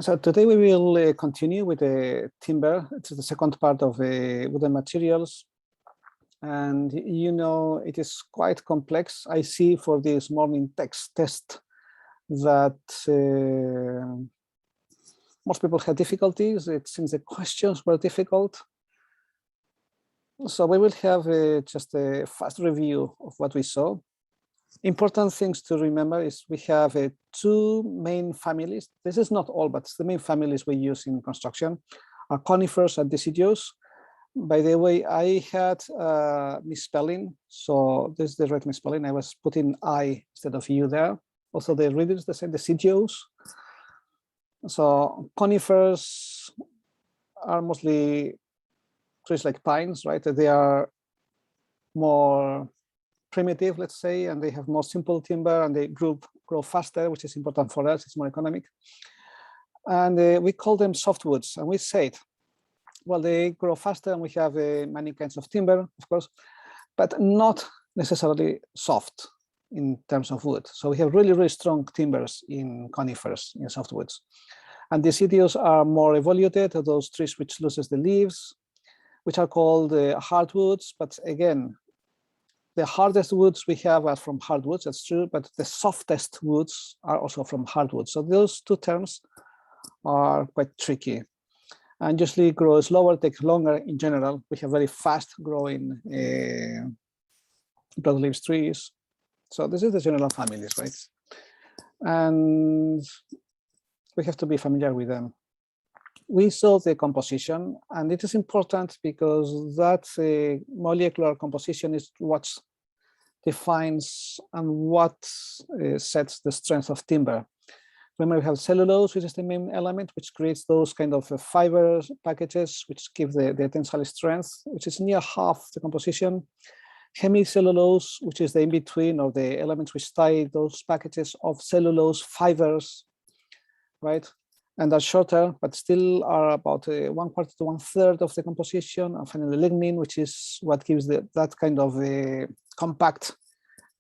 So today we will continue with the timber. It's the second part of wooden materials. And you know, it is quite complex. I see for this morning text test that most people had difficulties. It seems the questions were difficult. So we will have just a fast review of what we saw. Important things to remember is we have two main families. This is not all, but the main families we use in construction are conifers and deciduous. By the way, I had misspelling, so this is the right misspelling. I was putting I instead of you there. Also, the readers, they say deciduous. So conifers are mostly trees like pines, right? They are more primitive, let's say, and they have more simple timber, and they grow faster, which is important for us. It's more economic. And we call them softwoods, and we said, well, they grow faster, and we have many kinds of timber, of course, but not necessarily soft in terms of wood. So we have really, really strong timbers in conifers, in softwoods. And deciduous are more evoluted, those trees which loses the leaves, which are called hardwoods. But again, the hardest woods we have are from hardwoods, that's true, but the softest woods are also from hardwoods. So those two terms are quite tricky and usually grow slower, take longer in general. We have very fast growing broadleaf trees. So this is the general families, right? And we have to be familiar with them. We saw the composition, and it is important because that molecular composition is what defines and what sets the strength of timber. Remember, we have cellulose, which is the main element, which creates those kind of fiber packages, which give the tensile strength, which is near half the composition. Hemicellulose, which is the in-between, or the elements which tie those packages of cellulose fibers, right? And are shorter, but still are about 1/4 to 1/3 of the composition. And finally, lignin, which is what gives that kind of a compact,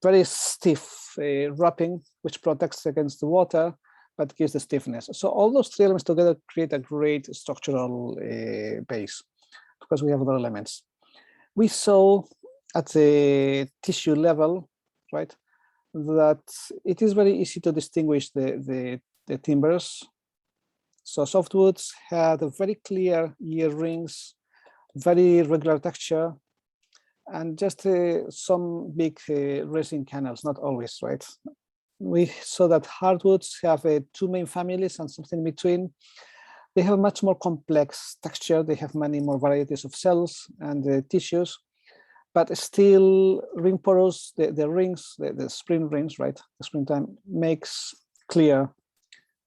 very stiff wrapping, which protects against the water, but gives the stiffness. So all those three elements together create a great structural base, because we have other elements. We saw at the tissue level, right, that it is very easy to distinguish the timbers. So softwoods had a very clear ear rings, very regular texture, and just some big resin canals, not always, right? We saw that hardwoods have two main families and something in between. They have much more complex texture. They have many more varieties of cells and tissues, but still ring porous, the rings, the spring rings, right? The springtime makes clear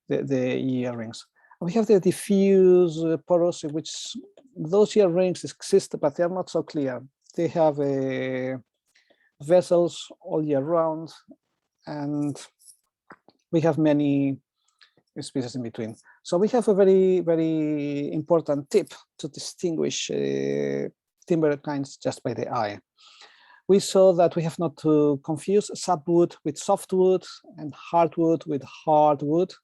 the ear rings. We have the diffuse porous, in which those ear rings exist, but they are not so clear. They have vessels all year round, and we have many species in between. So we have a very, very important tip to distinguish timber kinds just by the eye. We saw that we have not to confuse sapwood with softwood and hardwood with hardwood.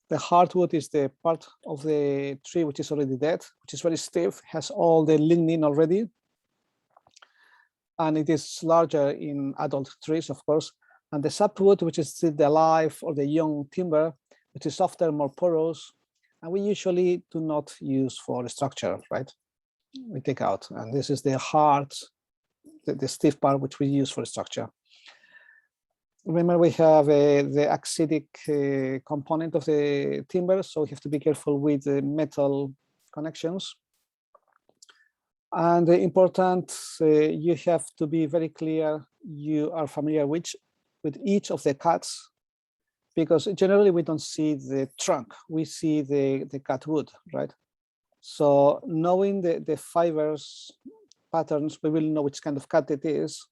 The hardwood is the part of the tree which is already dead, which is very stiff, has all the lignin already. And it is larger in adult trees, of course. And the sapwood, which is the alive or the young timber, which is softer, more porous, and we usually do not use for structure, right? We take out, and this is the hard, the stiff part, which we use for structure. Remember, we have the acidic component of the timber, so we have to be careful with the metal connections. And important, you have to be very clear you are familiar with each of the cuts, because generally we don't see the trunk, we see the cut wood, right? So knowing the fibers patterns, we will know which kind of cut it is,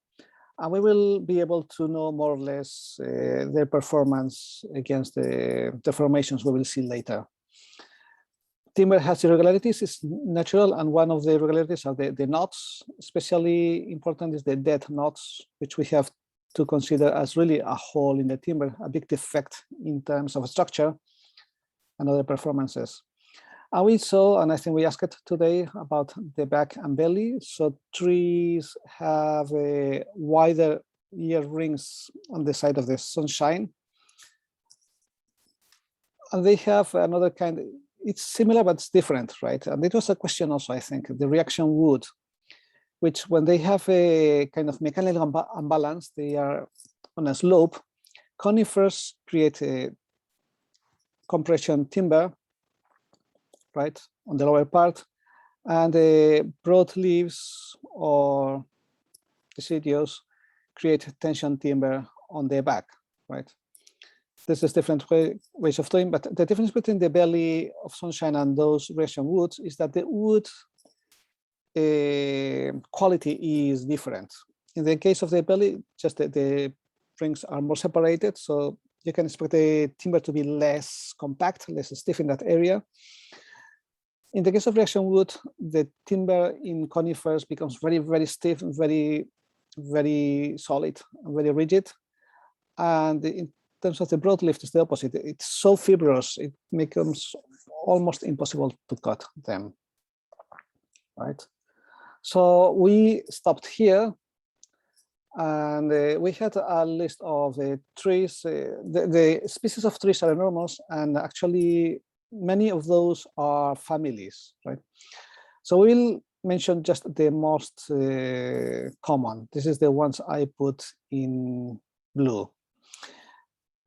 and we will be able to know more or less their performance against the deformations we will see later. Timber has irregularities, it's natural, and one of the irregularities are the knots. Especially important is the dead knots, which we have to consider as really a hole in the timber, a big defect in terms of structure. and other performances. And we saw, and I think we asked today about the back and belly. So trees have a wider ear rings on the side of the sunshine. And they have another kind, it's similar, but it's different, right? And it was a question also, I think, the reaction wood, which when they have a kind of mechanical imbalance, they are on a slope. Conifers create a compression timber, right, on the lower part, and the broad leaves or deciduous create tension timber on the back, right? This is different ways of doing, but the difference between the belly of sunshine and those reaction woods is that the wood quality is different. In the case of the belly, just the rings are more separated, so you can expect the timber to be less compact, less stiff in that area. In the case of reaction wood, the timber in conifers becomes very, very stiff, very, very solid, very rigid. And in terms of the broadleaf, it's the opposite. It's so fibrous, it becomes almost impossible to cut them, right? So we stopped here, and we had a list of trees. The species of trees are enormous, and actually many of those are families, right? So we'll mention just the most common. This is the ones I put in blue.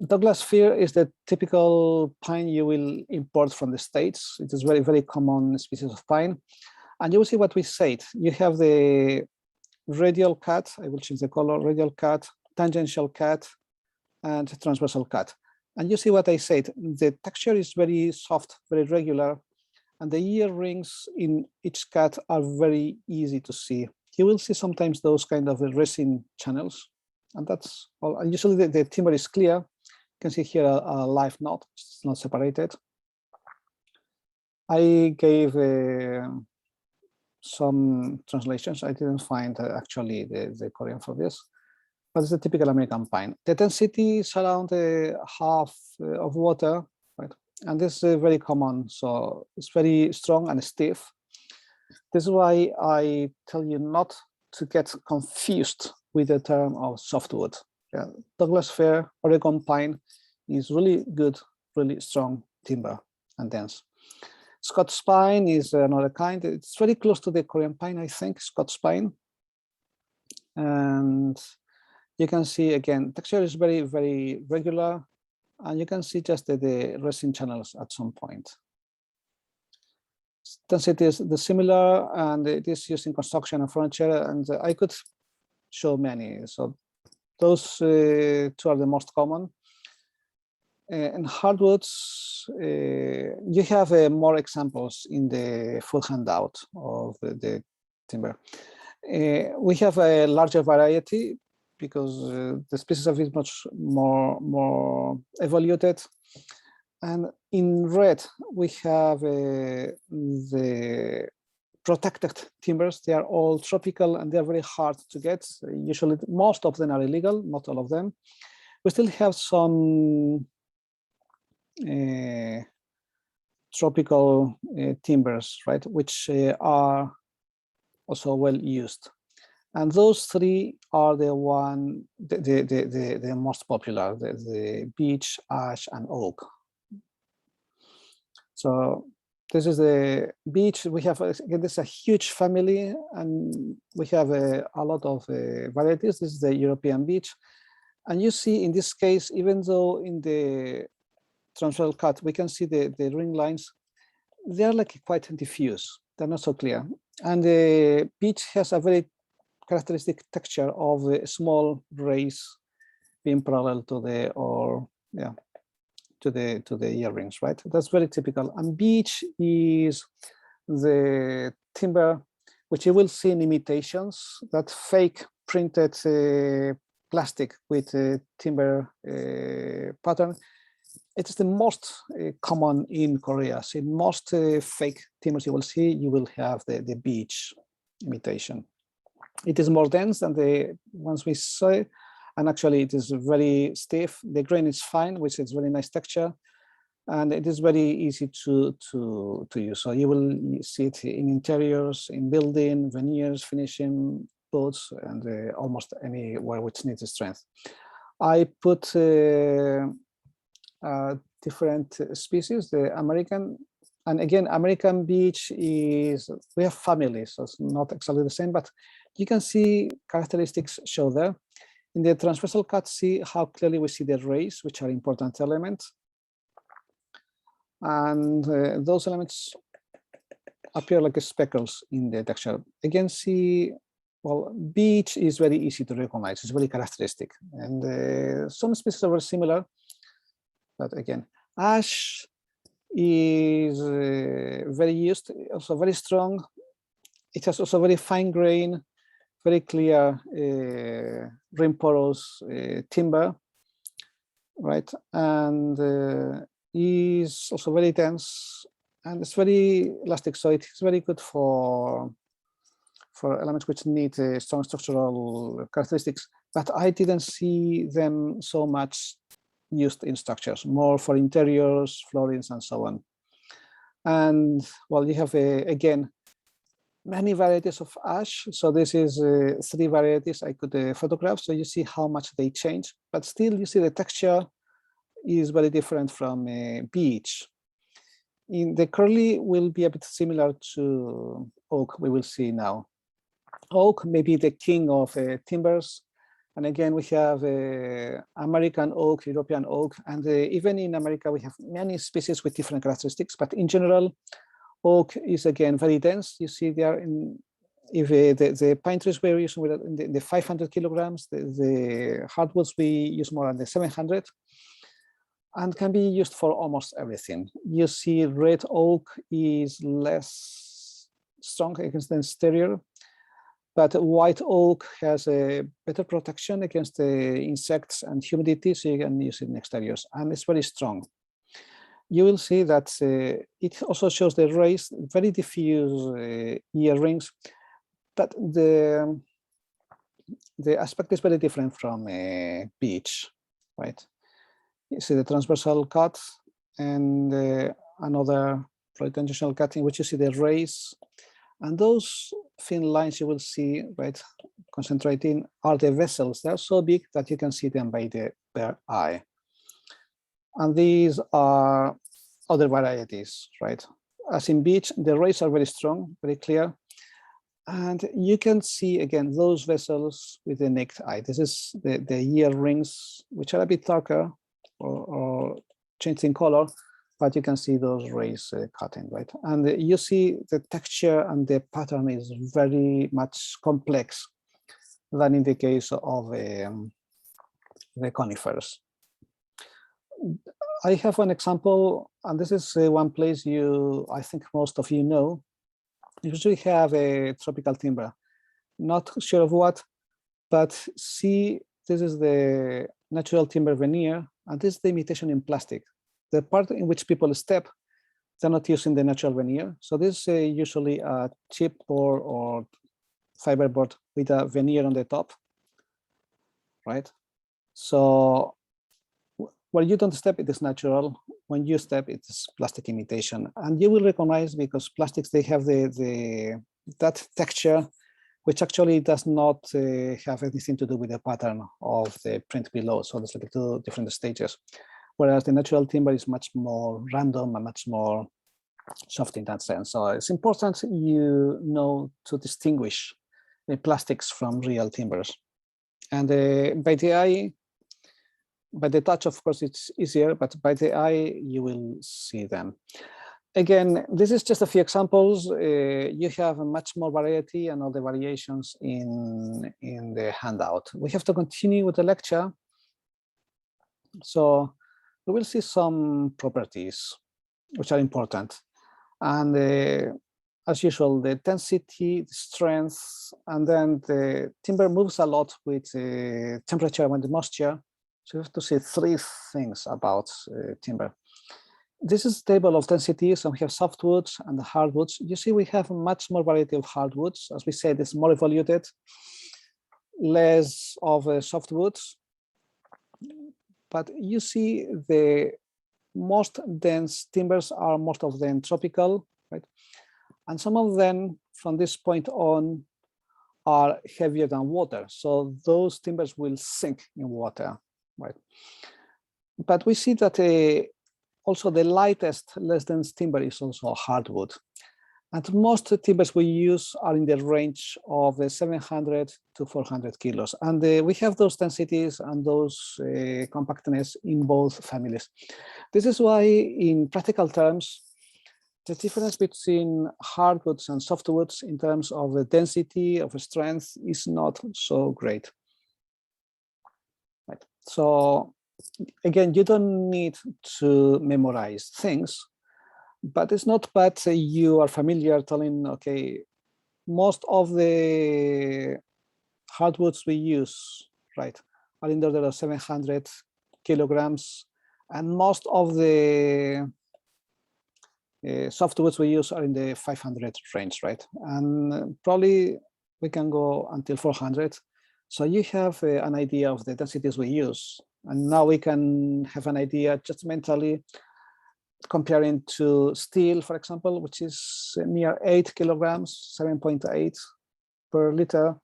Douglas fir is the typical pine you will import from the States. It is very, very common species of pine. And you will see what we said. You have the radial cut, I will change the color, radial cut, tangential cut, and transversal cut. And you see what I said, the texture is very soft, very regular, and the ear rings in each cut are very easy to see. You will see sometimes those kind of resin channels, and that's all. And usually the timber is clear. You can see here a live knot, it's not separated. I gave some translations. I didn't find actually the Korean for this, but it's a typical American pine. The density is around half of water, right? And this is very common, so it's very strong and stiff. This is why I tell you not to get confused with the term of softwood. Yeah. Douglas fir, Oregon pine is really good, really strong timber and dense. Scots pine is another kind. It's very close to the Korean pine, I think, Scots pine. And you can see, again, texture is very, very regular. And you can see just the resin channels at some point. Density is the similar, and it is used in construction and furniture. And I could show many. So those two are the most common. In hardwoods, you have more examples in the full handout of the timber. We have a larger variety because the species of it is much more evaluated. And in red, we have the protected timbers. They are all tropical and they're very hard to get. Usually, most of them are illegal, not all of them. We still have some tropical timbers, right, which are also well used, and those three are the most popular: the beech, ash, and oak. So this is the beech. We have again, this is a huge family, and we have a lot of varieties. This is the European beech, and you see in this case, even though in the transversal cut, we can see the ring lines. They are like quite diffuse. They're not so clear. And the beech has a very characteristic texture of a small rays being parallel to the earrings, right? That's very typical. And beech is the timber which you will see in imitations, that fake printed plastic with timber pattern. It is the most common in Korea. So in most fake timbers you will see, you will have the beech imitation. It is more dense than the ones we saw, and actually it is very stiff. The grain is fine, which is very nice texture. and it is very easy to use. So you will see it in interiors, in building, veneers, finishing, boats, and almost anywhere which needs strength. I put different species, the American, and again, American beech is, we have families, so it's not exactly the same, but you can see characteristics show there. In the transversal cut, see how clearly we see the rays, which are important elements. And those elements appear like speckles in the texture. Again, see, well, beech is very easy to recognize. It's very characteristic. And some species are very similar. But again, ash is very used, also very strong. It has also very fine grain, very clear rim porous timber, right? And is also very dense, and it's very elastic, so it is very good for elements which need strong structural characteristics. But I didn't see them so much used in structures, more for interiors, floorings, and so on. And well, you have again many varieties of ash. So this is 3 varieties I could photograph. So you see how much they change, but still you see the texture is very different from beech. In the curly will be a bit similar to oak, we will see now. Oak may be the king of timbers. And again, we have American oak, European oak, and even in America, we have many species with different characteristics, but in general, oak is again very dense. You see there, if the pine trees we're using in the 500 kilograms, the hardwoods we use more than the 700, and can be used for almost everything. You see red oak is less strong against the exterior, but white oak has a better protection against the insects and humidity, so you can use it in exteriors, and it's very strong. You will see that it also shows the rays, very diffuse ear rings, but the aspect is very different from beech, right? You see the transversal cut and another tangential cut in which you see the rays, and those thin lines you will see, right, concentrating, are the vessels. They're so big that you can see them by the bare eye. And these are other varieties, right? As in beech, the rays are very strong, very clear. And you can see, again, those vessels with the naked eye. This is the ear rings, which are a bit darker or changed in color, but you can see those rays cutting, right? And you see the texture and the pattern is very much complex than in the case of the conifers. I have an example, and this is one place I think most of you know. You usually have a tropical timber, not sure of what, but see, this is the natural timber veneer, and this is the imitation in plastic. The part in which people step, they're not using the natural veneer. So this is usually a chipboard or fiberboard with a veneer on the top, right? So where you don't step, it is natural. When you step, it's plastic imitation. And you will recognize, because plastics, they have that texture, which actually does not have anything to do with the pattern of the print below. So there's like 2 different stages. Whereas the natural timber is much more random and much more soft in that sense. So it's important you know to distinguish the plastics from real timbers. And by the eye, by the touch, of course, it's easier, but by the eye, you will see them. Again, this is just a few examples. You have much more variety and all the variations in the handout. We have to continue with the lecture. So we will see some properties which are important. And as usual, the density, the strength, and then the timber moves a lot with temperature and the moisture. So you have to see 3 things about timber. This is a table of density. So we have softwoods and the hardwoods. You see, we have much more variety of hardwoods. As we said, it's more evoluted, less of softwoods. But you see the most dense timbers are most of them tropical, right? And some of them from this point on are heavier than water. So those timbers will sink in water, right? But we see that also the lightest, less dense timber is also hardwood. And most timbers we use are in the range of 700 to 400 kilos. And we have those densities and those compactness in both families. This is why in practical terms, the difference between hardwoods and softwoods in terms of the density of strength is not so great. Right. So again, you don't need to memorize things, but it's not bad you are familiar telling, okay, most of the hardwoods we use, right, are in the order of 700 kilograms, and most of the softwoods we use are in the 500 range, right? And probably we can go until 400. So you have an idea of the densities we use. And now we can have an idea just mentally comparing to steel, for example, which is near 8 kilograms, 7.8 per liter.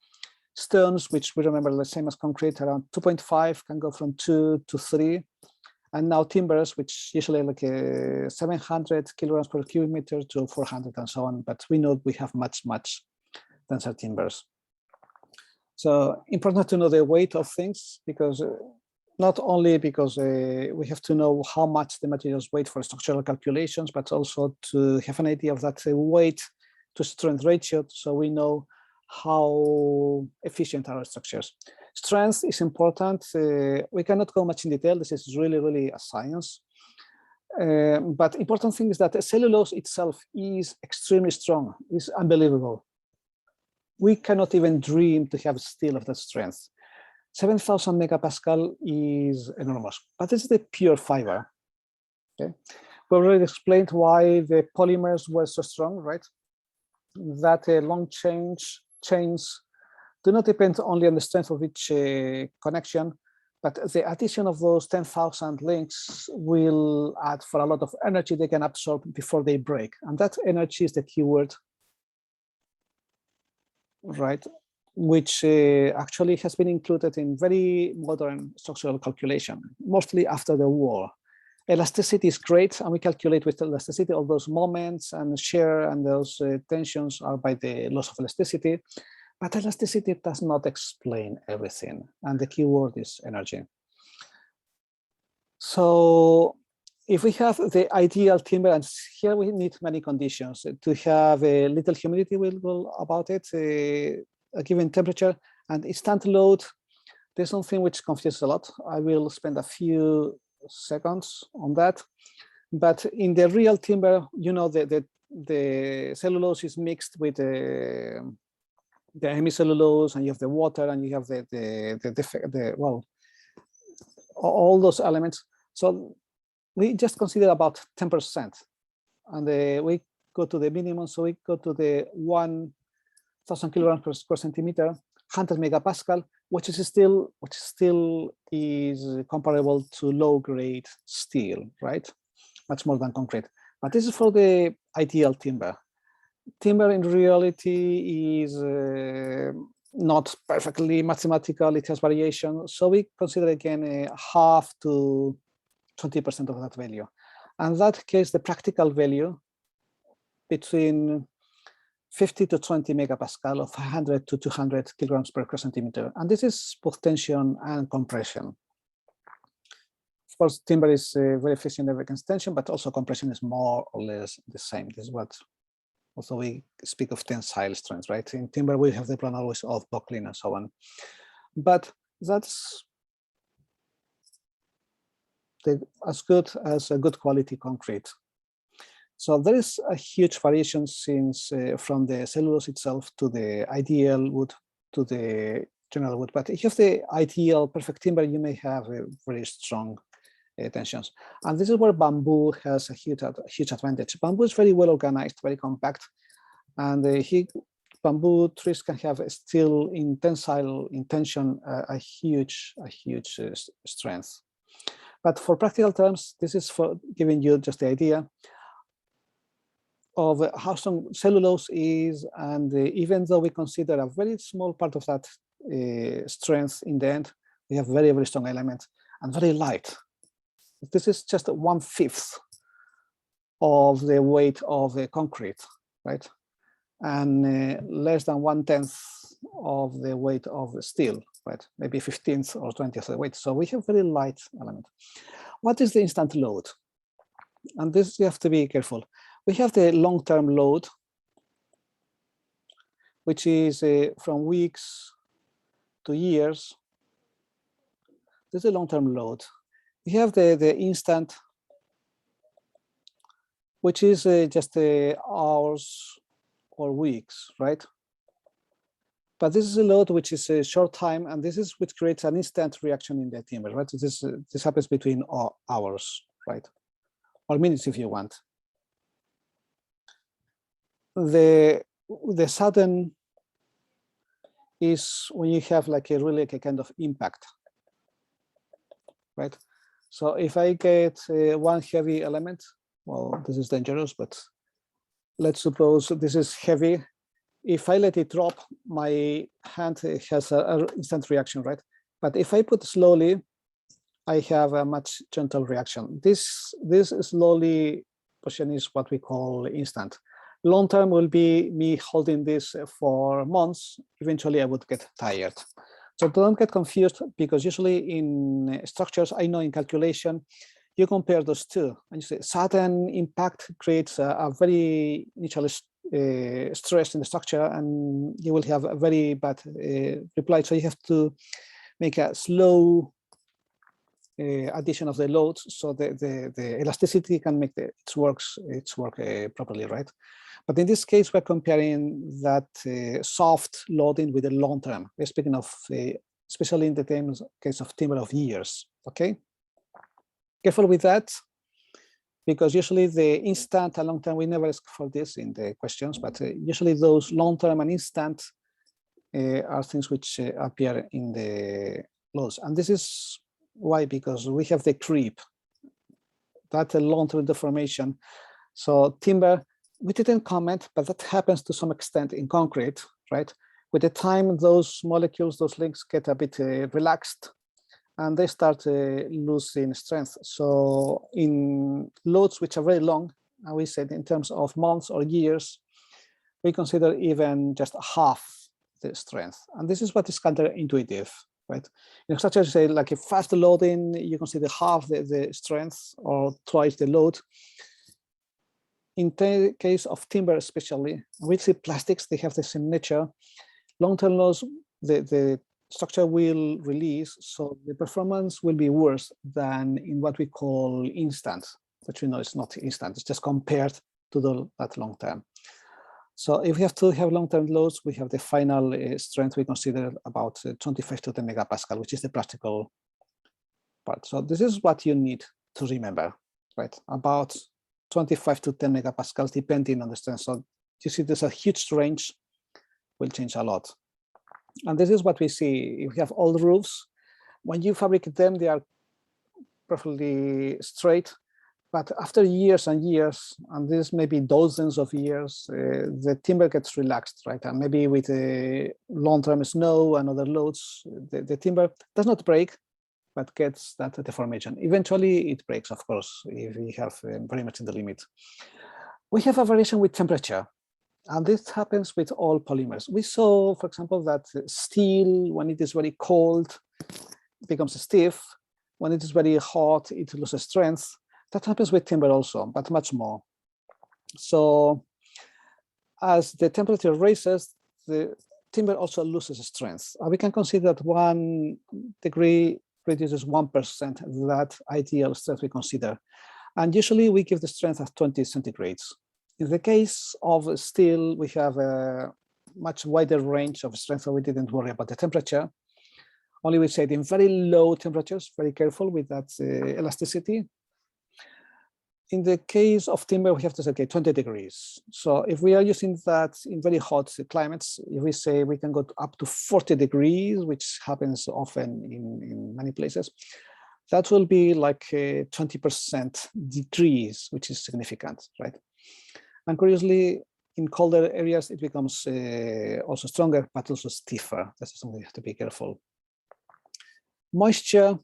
Stones, which we remember the same as concrete, around 2.5, can go from 2 to 3. And now timbers, which usually like 700 kilograms per cubic meter to 400 and so on. But we know we have much, much denser timbers. So important to know the weight of things, because not only because we have to know how much the materials weigh for structural calculations, but also to have an idea of that weight to strength ratio, so we know how efficient are our structures. Strength is important. We cannot go much in detail. This is really, really a science. But important thing is that cellulose itself is extremely strong. It's unbelievable. We cannot even dream to have steel of that strength. 7,000 megapascal is enormous, but this is the pure fiber. Okay, we already explained why the polymers were so strong, right? That long chains do not depend only on the strength of each connection, but the addition of those 10,000 links will add for a lot of energy they can absorb before they break. And that energy is the keyword, right? Which actually has been included in very modern structural calculation, mostly after the war. Elasticity is great, and we calculate with elasticity all those moments and shear, and those tensions are by the loss of elasticity. But elasticity does not explain everything, and the key word is energy. So if we have the ideal timber, and here we need many conditions to have a little humidity about it, a given temperature, and instant load. There's something which confuses a lot. I will spend a few seconds on that. But in the real timber, you know, the cellulose is mixed with the hemicellulose, and you have the water, and you have well, all those elements. So we just consider about 10%, and we go to the minimum. So we go to the 1,000 kilograms per square centimeter, 100 megapascal, which still is comparable to low-grade steel, right? Much more than concrete. But this is for the ideal timber. Timber in reality is not perfectly mathematical. It has variation. So we consider again half to 20% of that value. And that case, the practical value between 50 to 20 megapascal of 100 to 200 kilograms per square centimeter. And this is both tension and compression. Of course, timber is very efficient against tension, but also compression is more or less the same. This is what also we speak of tensile strength, right? In timber, we have the plan always of buckling and so on. But that's as good as a good quality concrete. So there is a huge variation since from the cellulose itself to the ideal wood to the general wood. But if you have the ideal perfect timber, you may have a very strong tensions. And this is where bamboo has a huge advantage. Bamboo is very well organized, very compact, and bamboo trees can have still in tensile, in tension, a huge strength. But for practical terms, this is for giving you just the idea of how strong cellulose is, and even though we consider a very small part of that strength in the end, we have very, very strong elements and very light. This is just 1/5 of the weight of the concrete, right? And less than 1/10 of the weight of the steel, right? Maybe 15th or 20th of the weight. So we have very light element. What is the instant load? And this you have to be careful. We have the long-term load, which is from weeks to years. This is a long-term load. We have the instant, which is just hours or weeks, right? But this is a load which is a short time, and this is which creates an instant reaction in the timber, right? This happens between hours, right? Or minutes if you want. The sudden is when you have like a kind of impact, right? So if I get one heavy element, well, this is dangerous, but let's suppose this is heavy. If I let it drop, my hand has an instant reaction, right? But if I put slowly, I have a much gentle reaction. This slowly position is what we call instant. Long term will be me holding this for months. Eventually, I would get tired. So don't get confused, because usually in structures, I know in calculation, you compare those two, and you say sudden impact creates a very initial stress in the structure, and you will have a very bad reply. So you have to make a slow addition of the loads, so the elasticity can make its work properly, right? But in this case, we're comparing that soft loading with the long term. We're speaking of, especially in the case of timber of years, okay? Careful with that, because usually the instant and long term, we never ask for this in the questions, but usually those long term and instant are things which appear in the loads. And this is why, because we have the creep, that's a long term deformation. So timber, we didn't comment, but that happens to some extent in concrete, right? With the time, those molecules, those links get a bit relaxed, and they start losing strength. So in loads which are very long, and we said in terms of months or years, we consider even just half the strength. And this is what is counterintuitive, right? In such as say like a fast loading, you consider half the strength or twice the load. In the case of timber especially, we see plastics, they have the same nature. Long-term loads, the structure will release, so the performance will be worse than in what we call instant, which we know is not instant, it's just compared to that long term. So if we have to have long-term loads, we have the final strength we consider about 25 to 10 megapascal, which is the practical part. So this is what you need to remember, right? About 25 to 10 megapascals, depending on the strength. So you see there's a huge range, will change a lot. And this is what we see. If you have old roofs, when you fabricate them, they are perfectly straight. But after years and years, and this may be dozens of years, the timber gets relaxed, right? And maybe with long-term snow and other loads, the timber does not break, but gets that deformation. Eventually, it breaks, of course, if we have very much in the limit. We have a variation with temperature. And this happens with all polymers. We saw, for example, that steel, when it is very cold, becomes stiff. When it is very hot, it loses strength. That happens with timber also, but much more. So as the temperature raises, the timber also loses strength. We can consider that 1 degree reduces 1% that ideal strength we consider. And usually we give the strength of 20 centigrades. In the case of steel, we have a much wider range of strength, so we didn't worry about the temperature. Only we said in very low temperatures, very careful with that elasticity. In the case of timber, we have to say, okay, 20 degrees. So if we are using that in very hot climates, if we say we can go up to 40 degrees, which happens often in many places, that will be like a 20% decrease, which is significant, right? And curiously, in colder areas, it becomes also stronger, but also stiffer. That's something you have to be careful. Moisture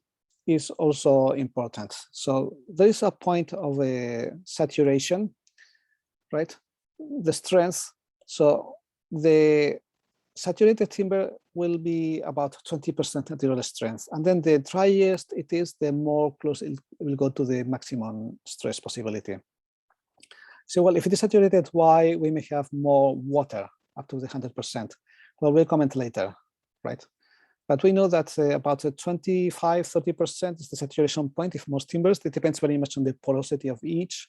is also important. So there is a point of a saturation, right? The strength. So the saturated timber will be about 20% at the real strength. And then the driest it is, the more close it will go to the maximum stress possibility. So, well, if it is saturated, why we may have more water up to the 100%? Well, we'll comment later, right? But we know that about 25, 30% is the saturation point if most timbers. It depends very much on the porosity of each.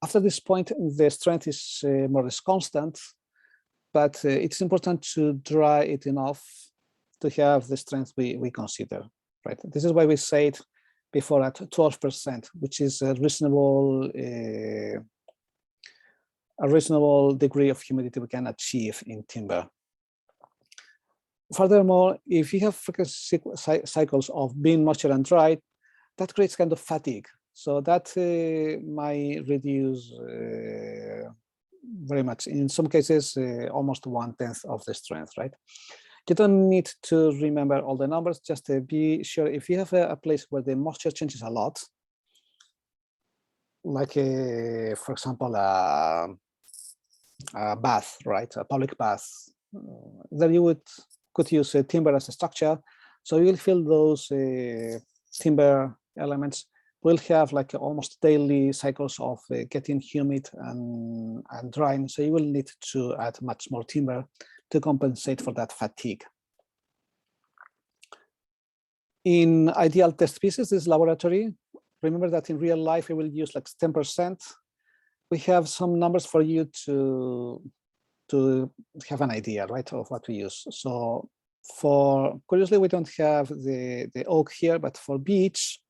After this point, the strength is more or less constant, but it's important to dry it enough to have the strength we consider, right? This is why we say it before at 12%, which is a reasonable degree of humidity we can achieve in timber. Furthermore, if you have frequent cycles of being moisture and dry, that creates kind of fatigue. So that might reduce very much, in some cases, almost 1/10 of the strength, right? You don't need to remember all the numbers, just to be sure if you have a place where the moisture changes a lot, like, for example, a bath, right? A public bath, then you could use timber as a structure. So you will feel those timber elements will have like almost daily cycles of getting humid and drying. So you will need to add much more timber to compensate for that fatigue. In ideal test pieces, this laboratory, remember that in real life, we will use like 10%. We have some numbers for you to have an idea, right, of what we use. So curiously, we don't have the oak here, but for beech,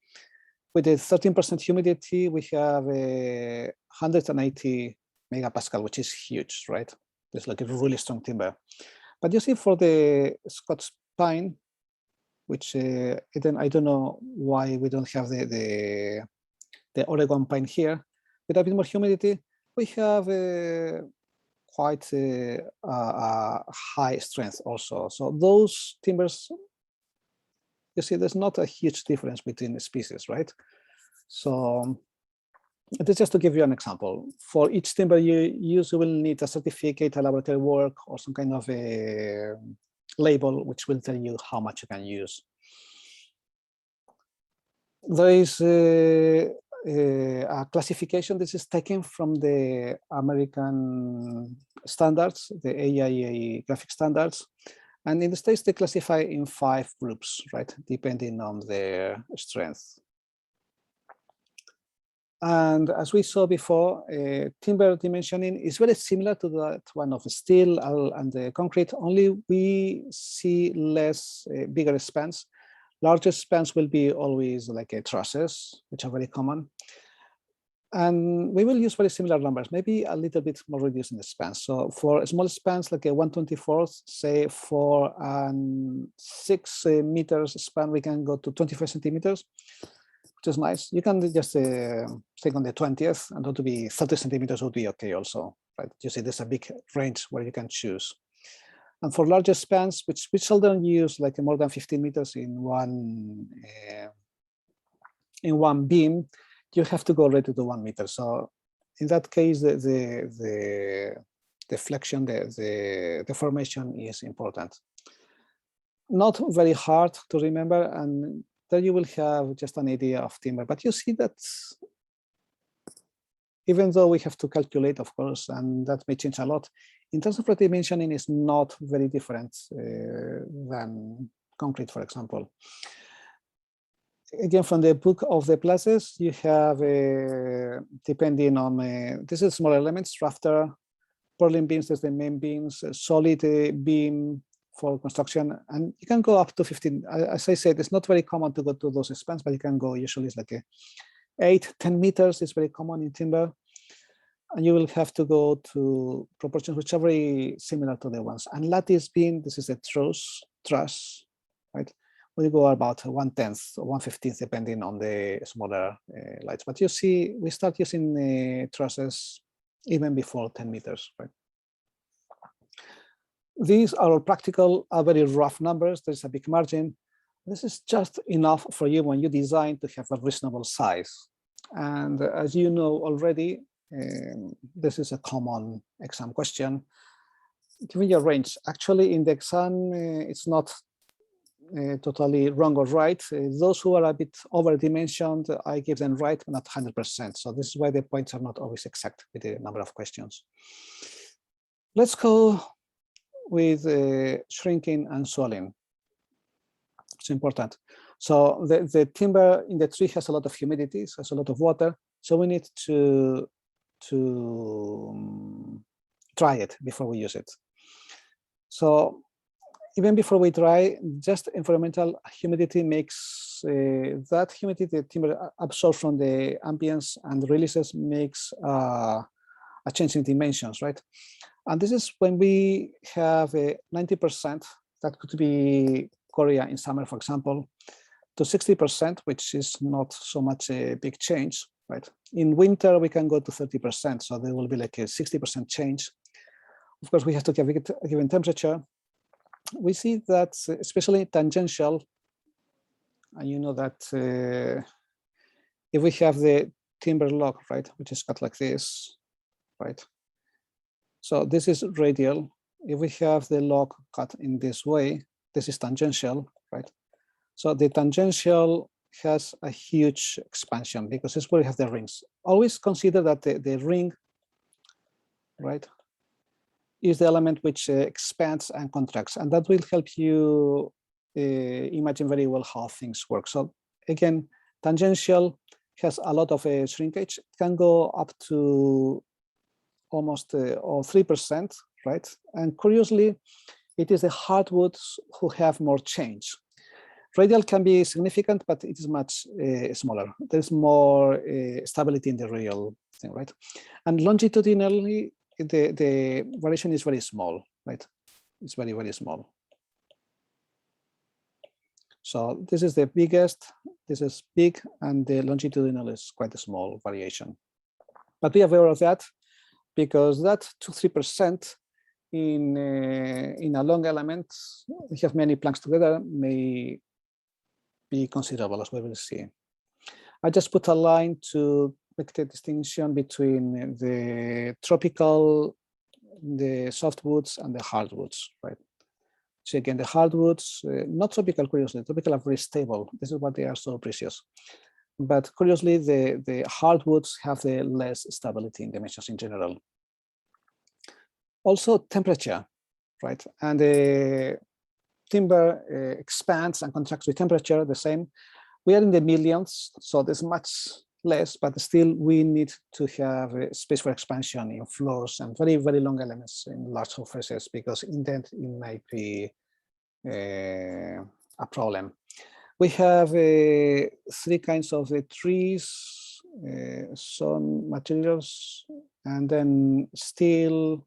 with the 13% humidity, we have a 180 megapascal, which is huge, right? It's like a really strong timber. But you see for the Scots pine, which I don't know why we don't have the Oregon pine here, with a bit more humidity, we have quite a high strength also. So those timbers, you see, there's not a huge difference between the species, right? So this is just to give you an example. For each timber you use, you will need a certificate, a laboratory work, or some kind of a label which will tell you how much you can use. There is a classification. This is taken from the American standards, the AIA graphic standards. And in the States, they classify in 5 groups, right, depending on their strength. And as we saw before, timber dimensioning is very similar to that one of steel and the concrete, only we see less bigger spans. Larger spans will be always like trusses, which are very common. And we will use very similar numbers, maybe a little bit more reduced in the spans. So for small spans, like a 1/24, say for 6 meters span, we can go to 25 centimeters, which is nice. You can just take on the 20th, and to be 30 centimeters would be okay also, right? You see, there's a big range where you can choose. And for larger spans, which we seldom use like more than 15 meters in one beam, you have to go already to 1 meter. So in that case, the flexion, the formation is important. Not very hard to remember, and then you will have just an idea of timber. But you see that even though we have to calculate, of course, and that may change a lot, in terms of redimensioning is not very different than concrete, for example. Again, from the book of the places, you have, depending on, this is small elements, rafter, purlin beams, there's the main beams, solid beam for construction, and you can go up to 15. As I said, it's not very common to go to those spans, but you can go, usually it's like 8, 10 meters is very common in timber. And you will have to go to proportions which are very similar to the ones. And lattice beam, this is a truss, right? we go about 1/10 or 1/15 depending on the smaller lights. But you see, we start using trusses even before 10 meters, right? These are all practical, are very rough numbers. There's a big margin. This is just enough for you when you design to have a reasonable size. And as you know already, this is a common exam question. Given your range, actually in the exam, it's not totally wrong or right. Those who are a bit over-dimensioned, I give them right, but not 100%. So this is why the points are not always exact with the number of questions. Let's go with shrinking and swelling. It's important. So the timber in the tree has a lot of humidity, so has a lot of water. So we need to dry it before we use it. So even before we dry, just environmental humidity makes that humidity the timber absorbs from the ambience and releases makes a change in dimensions, right? And this is when we have a 90%, that could be Korea in summer, for example, to 60%, which is not so much a big change, right? In winter, we can go to 30%, so there will be like a 60% change. Of course, we have to give it a given temperature. We see that especially tangential, and you know that if we have the timber log, right, which is cut like this, right? So this is radial. If we have the log cut in this way, this is tangential, right? So the tangential has a huge expansion because it's where we have the rings. Always consider that the ring, right, is the element which expands and contracts, and that will help you imagine very well how things work. So again, tangential has a lot of shrinkage. It can go up to almost or 3%, right? And curiously, it is the hardwoods who have more change. Radial can be significant, but it is much smaller. There's more stability in the radial thing, right? And longitudinally, the variation is very small, right? It's very, very small. So this is the biggest, this is big, and the longitudinal is quite a small variation. But be aware of that, because that 2-3% in a long element, we have many planks together, may be considerable, as we will see. I just put a line to make the distinction between the tropical, the softwoods, and the hardwoods, right? So again, the hardwoods, not tropical, curiously, tropical are very stable. This is why they are so precious. But curiously, the hardwoods have the less stability in dimensions in general. Also temperature, right? And the timber expands and contracts with temperature, the same. We are in the millions, so there's much less, but still we need to have space for expansion in floors and very, very long elements in large surfaces, because indent it might be a problem. We have 3 kinds of trees, some materials, and then steel,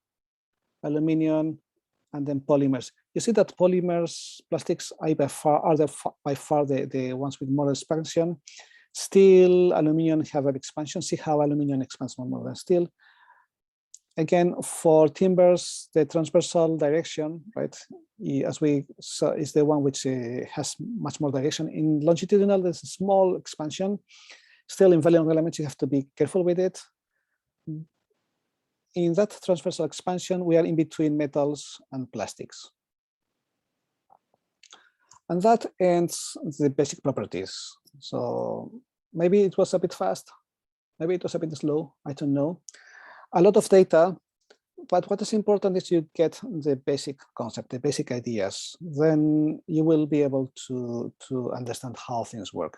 aluminum, and then polymers. You see that polymers, plastics are by far the ones with more expansion. Steel, aluminum have an expansion. See how aluminum expands more than steel. Again, for timbers, the transversal direction, right, as we saw, is the one which has much more direction. In longitudinal, there's a small expansion. Still, in very long elements, you have to be careful with it. In that transversal expansion, we are in between metals and plastics. And that ends the basic properties. So maybe it was a bit fast, maybe it was a bit slow, I don't know. A lot of data, but what is important is you get the basic concept, the basic ideas. Then you will be able to understand how things work.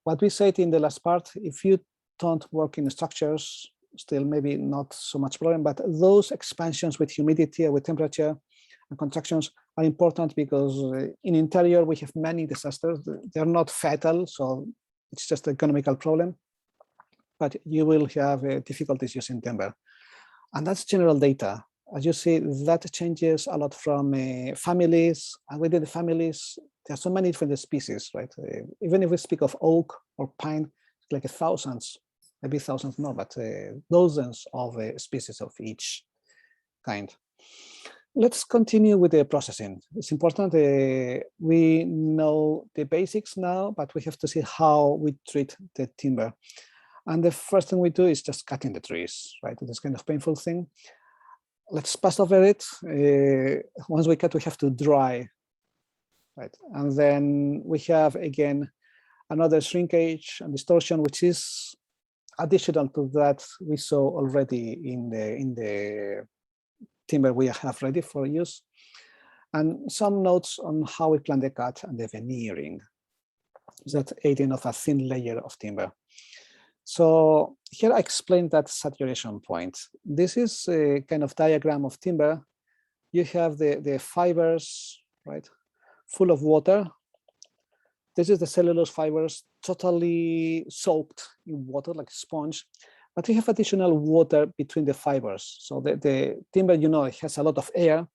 What we said in the last part, if you don't work in structures, still maybe not so much problem, but those expansions with humidity or with temperature and contractions are important, because in interior we have many disasters. They're not fatal, so it's just an economical problem, but you will have difficulties using timber. And that's general data. As you see, that changes a lot from families, and within the families, there are so many different species, right? Even if we speak of oak or pine, like thousands, maybe thousands more, but dozens of species of each kind. Let's continue with the processing. It's important. We know the basics now, but we have to see how we treat the timber. And the first thing we do is just cutting the trees, right? It's kind of painful thing. Let's pass over it. Once we cut, we have to dry, right? And then we have, again, another shrinkage and distortion, which is additional to that we saw already in the timber we have ready for use. And some notes on how we plan the cut and the veneering, that aiding of a thin layer of timber. So here I explained that saturation point. This is a kind of diagram of timber. You have the fibers, right, full of water. This is the cellulose fibers totally soaked in water like a sponge, but we have additional water between the fibers. So the timber, you know, it has a lot of air.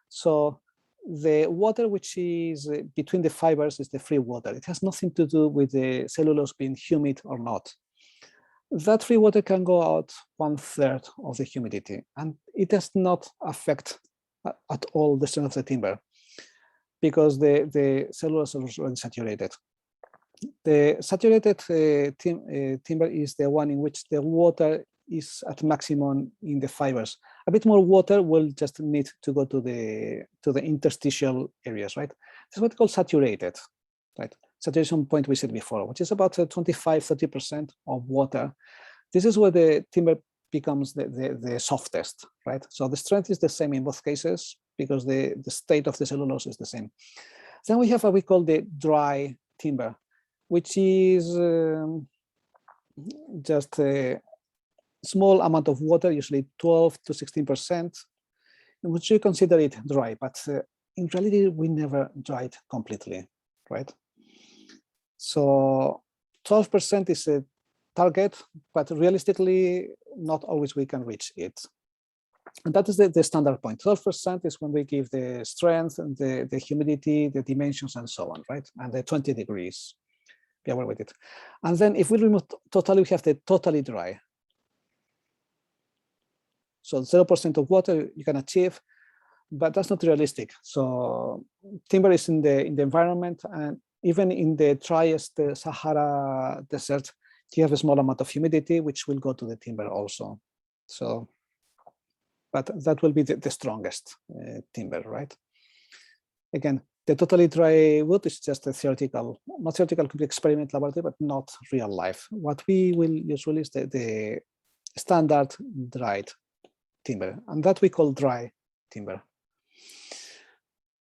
So the water which is between the fibers is the free water. It has nothing to do with the cellulose being humid or not. That free water can go out 1/3 of the humidity, and it does not affect at all the strength of the timber, because the cellulose is already saturated. The saturated timber is the one in which the water is at maximum in the fibers. A bit more water will just need to go to the interstitial areas, right? This is what we call saturated, right? Saturation point we said before, which is about 25–30% of water. This is where the timber becomes the softest, right? So the strength is the same in both cases because the state of the cellulose is the same. Then we have what we call the dry timber, which is just a small amount of water, usually 12–16%, in which you consider it dry, but in reality, we never dry it completely, right? So 12% is a target, but realistically, not always we can reach it. And that is the standard point. 12% is when we give the strength and the humidity, the dimensions, and so on, right? And the 20 degrees, be aware with it. And then if we remove totally, we have the totally dry. So 0% of water you can achieve, but that's not realistic. So timber is in the environment, and even in the driest Sahara desert, you have a small amount of humidity, which will go to the timber also. So, but that will be the strongest timber, right? Again, the totally dry wood is just a theoretical, not theoretical, could be experiment laboratory, but not real life. What we will usually is the standard dried timber, and that we call dry timber.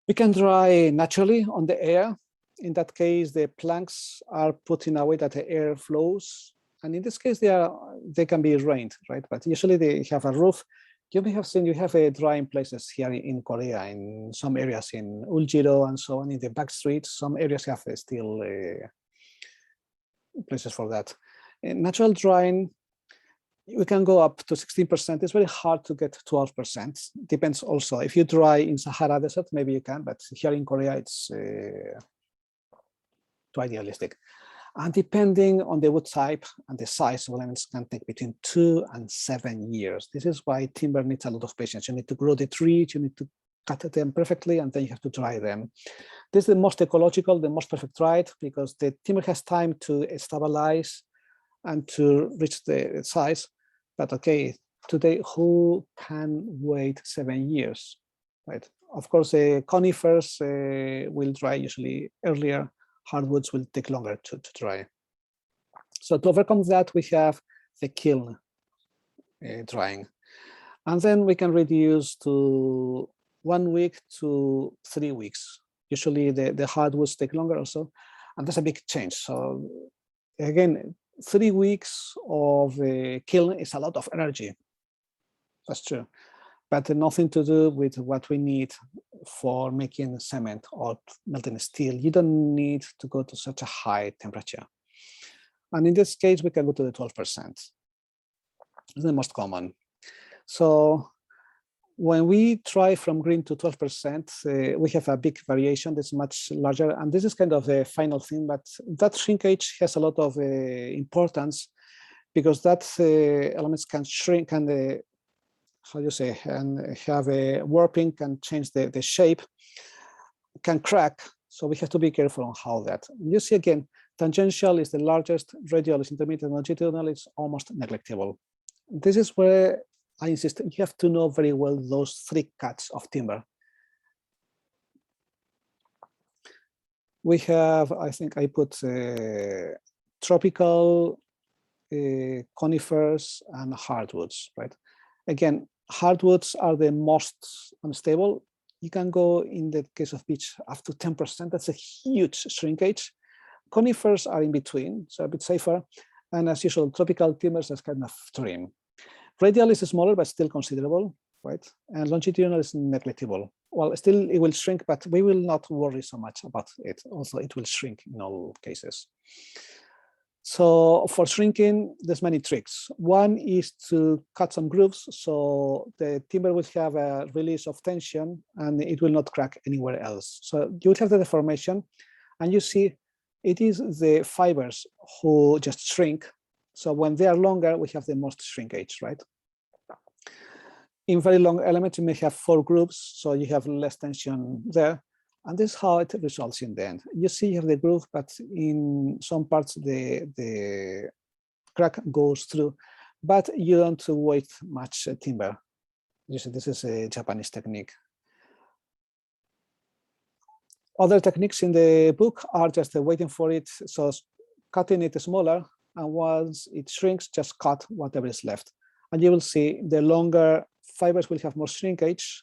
We can dry naturally on the air. In that case, the planks are put in a way that the air flows. And in this case, they can be rained, right? But usually they have a roof. You may have seen, you have drying places here in Korea, in some areas in Uljiro and so on, in the back streets. Some areas have still places for that. In natural drying, we can go up to 16%. It's very hard to get 12%. Depends also. If you dry in Sahara Desert, maybe you can, but here in Korea, it's too idealistic. And depending on the wood type and the size, elements can take between 2 and 7 years. This is why timber needs a lot of patience. You need to grow the trees, you need to cut them perfectly, and then you have to dry them. This is the most ecological, the most perfect dried, because the timber has time to stabilize and to reach the size. But okay, today, who can wait 7 years, right? Of course, conifers will dry usually earlier. Hardwoods will take longer to dry. So to overcome that, we have the kiln drying. And then we can reduce to 1 week to 3 weeks. Usually the hardwoods take longer also, and that's a big change. So again, 3 weeks of kiln is a lot of energy. That's true. But nothing to do with what we need for making cement or melting steel. You don't need to go to such a high temperature. And in this case, we can go to the 12%. It's the most common. So when we try from green to 12%, we have a big variation that's much larger. And this is kind of the final thing, but that shrinkage has a lot of importance because that elements can shrink and how do you say, and have a warping, can change the shape, can crack. So we have to be careful on how that. You see again, tangential is the largest, radial is intermediate, longitudinal is almost negligible. This is where I insist, you have to know very well those three cuts of timber. We have, I think I put tropical, conifers, and hardwoods, right? Again, hardwoods are the most unstable. You can go, in the case of beech, up to 10%. That's a huge shrinkage. Conifers are in between, so a bit safer. And as usual, tropical timbers are kind of trim. Radial is smaller, but still considerable, right? And longitudinal is negligible. Well, still it will shrink, but we will not worry so much about it. Also, it will shrink in all cases. So for shrinking, there's many tricks. One is to cut some grooves, so the timber will have a release of tension and it will not crack anywhere else. So you will have the deformation, and you see it is the fibers who just shrink. So when they are longer, we have the most shrinkage, right? In very long elements, you may have 4 grooves, so you have less tension there. And this is how it results in the end. You see you have the groove, but in some parts the crack goes through, but you don't weight much timber. You see, this is a Japanese technique. Other techniques in the book are just waiting for it, so cutting it smaller, and once it shrinks, just cut whatever is left. And you will see the longer fibers will have more shrinkage,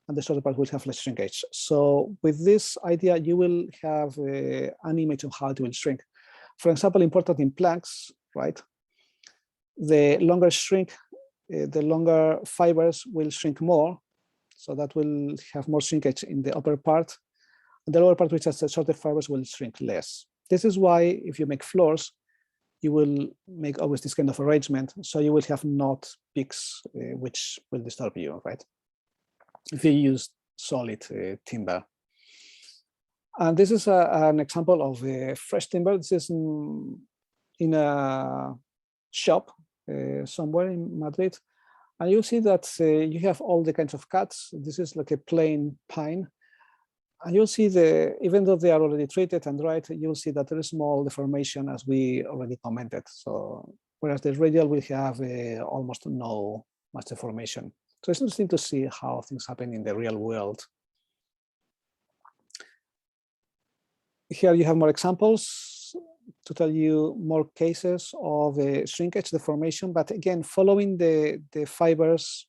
and the shorter part will have less shrinkage. So with this idea, you will have an image of how it will shrink. For example, important in planks, right? The longer shrink, the longer fibers will shrink more. So that will have more shrinkage in the upper part. And the lower part, which has the shorter fibers, will shrink less. This is why if you make floors, you will make always this kind of arrangement. So you will have not peaks which will disturb you, right? If you use solid timber. And this is an example of fresh timber. This is in a shop somewhere in Madrid. And you'll see that you have all the kinds of cuts. This is like a plain pine. And you'll see even though they are already treated and dried, you'll see that there is small deformation, as we already commented. So whereas the radial will have almost no much deformation. So it's interesting to see how things happen in the real world. Here you have more examples to tell you more cases of shrinkage deformation, but again, following the fibers,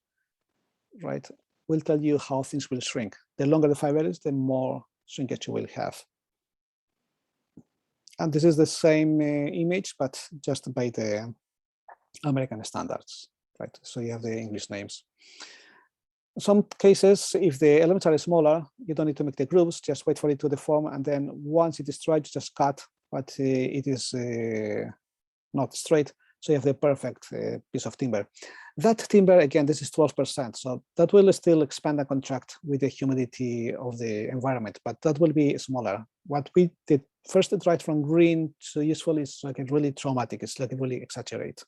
right, will tell you how things will shrink. The longer the fiber is, the more shrinkage you will have. And this is the same image, but just by the American standards, right? So you have the English names. In some cases, if the elements are smaller, you don't need to make the grooves, just wait for it to deform. And then once it is dried, just cut, but it is not straight. So you have the perfect piece of timber. That timber, again, this is 12%. So that will still expand and contract with the humidity of the environment, but that will be smaller. What we did first dried from green to useful is like really traumatic. It's like really exaggerate.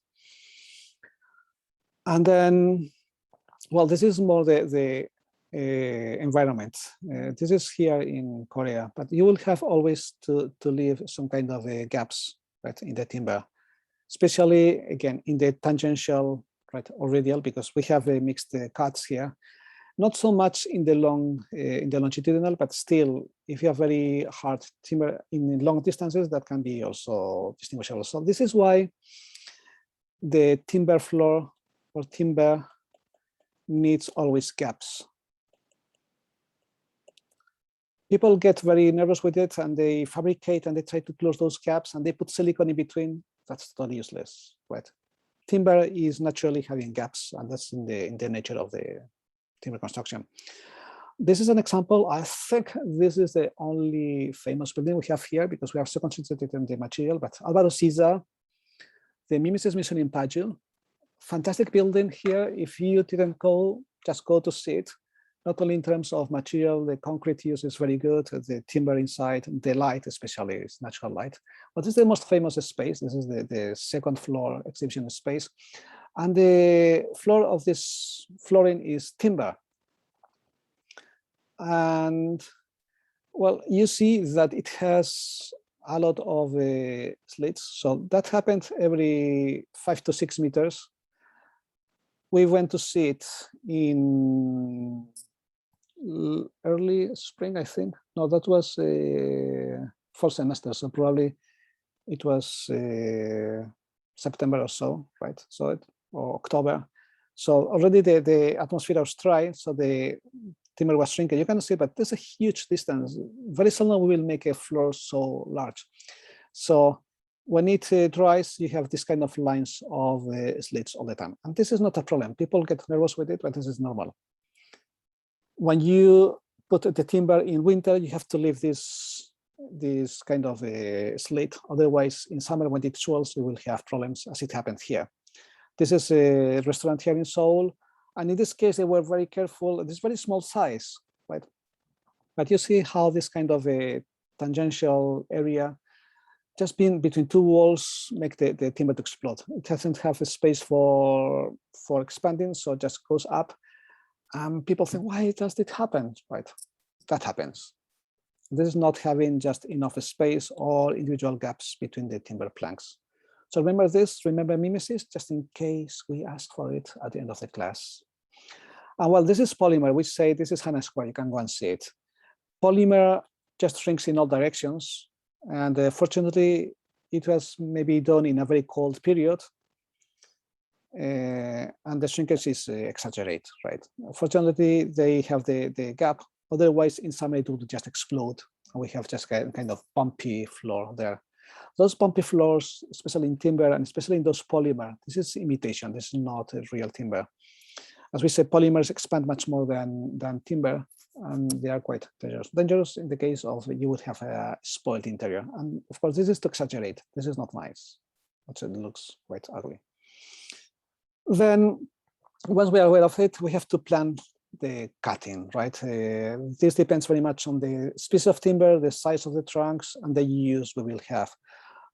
And then, well, this is more the environment. This is here in Korea, but you will have always to leave some kind of gaps, right, in the timber, especially again in the tangential, right, or radial, because we have mixed cuts here. Not so much in the longitudinal, but still, if you have very hard timber in long distances, that can be also distinguishable. So this is why the timber floor or timber needs always gaps. People get very nervous with it and they fabricate and they try to close those gaps and they put silicone in between. That's totally useless, right? Timber is naturally having gaps, and that's in the nature of the timber construction. This is an example. I think this is the only famous building we have here because we are so concentrated on the material, but Álvaro Siza, the Mimesis Museum in Paju, fantastic building here. If you didn't go, just go to see it. Not only in terms of material, the concrete use is very good, the timber inside, the light especially is natural light. But this is the most famous space. This is the second floor exhibition space. And the floor of this flooring is timber. And well, you see that it has a lot of slits. So that happened every 5 to 6 meters. We went to see it in early spring, I think. No, that was fall semester. So probably it was September or so, right? So or October. So already the atmosphere was dry. So the timber was shrinking. You can see, but there's a huge distance. Very seldom we will make a floor so large. So when it dries, you have this kind of lines of slits all the time. And this is not a problem. People get nervous with it, but this is normal. When you put the timber in winter, you have to leave this kind of a slit. Otherwise, in summer, when it swells, you will have problems, as it happened here. This is a restaurant here in Seoul. And in this case, they were very careful. This very small size, right? But you see how this kind of a tangential area, just being between two walls, make the timber to explode. It doesn't have a space for expanding, so it just goes up. People think, why does it happen? Right, that happens. This is not having just enough space or individual gaps between the timber planks. So remember this, remember mimesis, just in case we ask for it at the end of the class. And well, this is polymer. We say this is Hannah Square. You can go and see it. Polymer just shrinks in all directions. And fortunately, it was maybe done in a very cold period. And the shrinkage is exaggerated, right? Fortunately, they have the gap. Otherwise, in summer, it would just explode. And we have just kind of bumpy floor there. Those bumpy floors, especially in timber and especially in those polymer, this is imitation. This is not a real timber. As we said, polymers expand much more than timber, and they are quite dangerous. Dangerous in the case of you would have a spoiled interior. And of course, this is to exaggerate. This is not nice. It looks quite ugly. Then once we are aware of it, we have to plan the cutting, right? This depends very much on the species of timber, the size of the trunks, and the use we will have.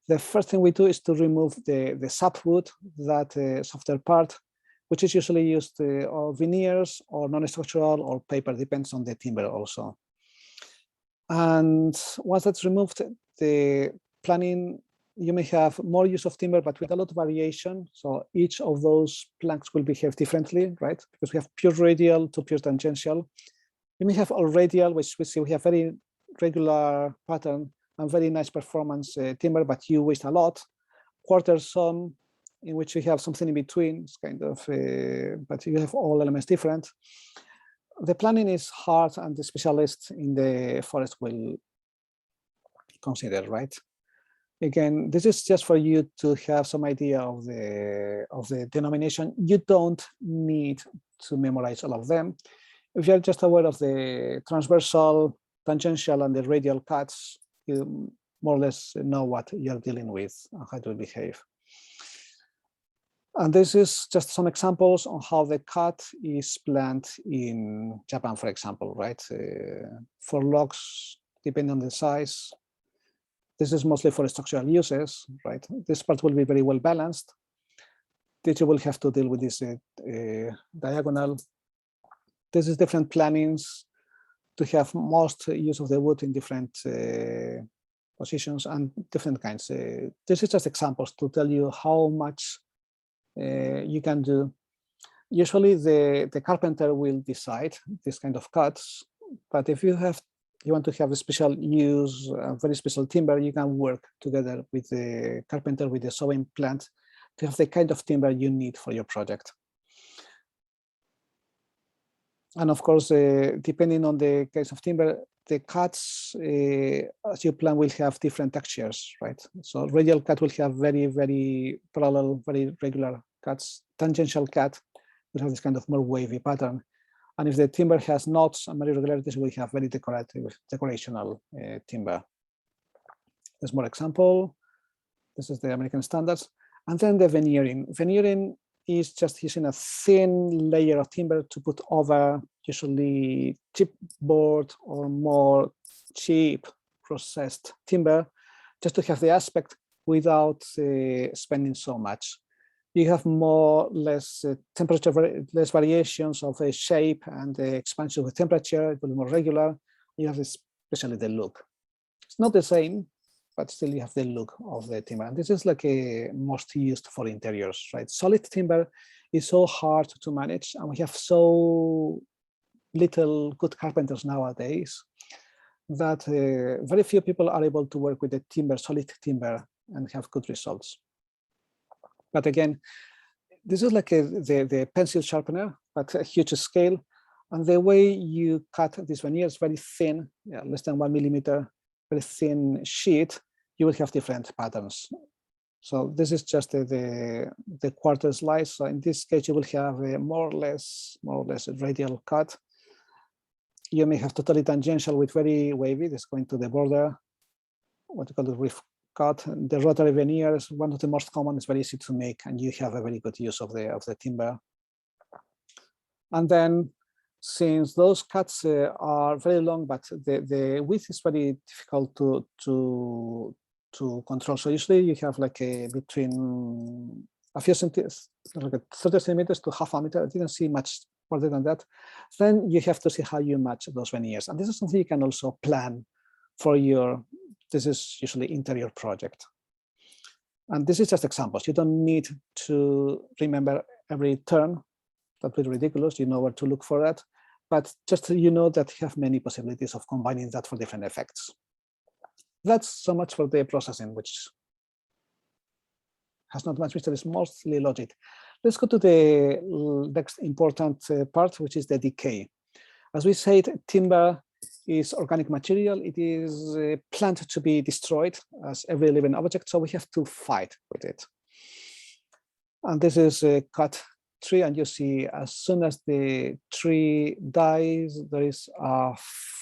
The first thing we do is to remove the sapwood, that softer part, which is usually used or veneers or non-structural or paper, depends on the timber also. And once that's removed, the planning, you may have more use of timber, but with a lot of variation. So each of those planks will behave differently, right? Because we have pure radial to pure tangential. We may have all radial, which we see we have very regular pattern and very nice performance timber, but you waste a lot. Quarter sawn, in which we have something in between, it's kind of, but you have all elements different. The planning is hard, and the specialist in the forest will consider, right? Again, this is just for you to have some idea of the denomination. You don't need to memorize all of them. If you're just aware of the transversal, tangential, and the radial cuts, you more or less know what you're dealing with and how to behave. And this is just some examples on how the cut is planned in Japan, for example, right? For logs, depending on the size, this is mostly for structural uses, right? This part will be very well balanced. This you will have to deal with this diagonal. This is different plannings to have most use of the wood in different positions and different kinds. This is just examples to tell you how much you can do. Usually the carpenter will decide this kind of cuts, but if you want to have a special use, very special timber, you can work together with the carpenter, with the sawing plant, to have the kind of timber you need for your project. And of course, depending on the case of timber, the cuts, as you plan, will have different textures, right? So radial cut will have very, very parallel, very regular cuts. Tangential cut will have this kind of more wavy pattern. And if the timber has knots and irregularities, we have very decorational timber. There's more example. This is the American standards. And then the veneering. Veneering is just using a thin layer of timber to put over usually chipboard or more cheap processed timber, just to have the aspect without spending so much. You have more, less temperature, less variations of the shape and the expansion of the temperature. It will be more regular. You have especially the look. It's not the same, but still you have the look of the timber. And this is like a most used for interiors, right? Solid timber is so hard to manage, and we have so little good carpenters nowadays that very few people are able to work with the timber, solid timber, and have good results. But again, this is like the pencil sharpener, but a huge scale. And the way you cut this veneer is very thin, less than 1 millimeter, very thin sheet. You will have different patterns. So this is just the quarter slice. So in this case, you will have a more or less a radial cut. You may have totally tangential with very wavy. This is going to the border, what you call the reef cut. The rotary veneer is one of the most common. It's very easy to make, and you have a very good use of the timber. And then, since those cuts are very long, but the width is very difficult to control. So usually you have like between a few centimeters, like 30 centimeters to half a meter. I didn't see much further than that. Then you have to see how you match those veneers. And this is something you can also plan for this is usually interior project. And this is just examples. You don't need to remember every turn. That would be ridiculous. You know where to look for that. But just so you know that you have many possibilities of combining that for different effects. That's so much for the processing, which has not much mystery, it's mostly logic. Let's go to the next important part, which is the decay. As we said, timber is organic material. It is planned to be destroyed as every living object, so we have to fight with it. And this is a cut tree, and you see as soon as the tree dies, there is a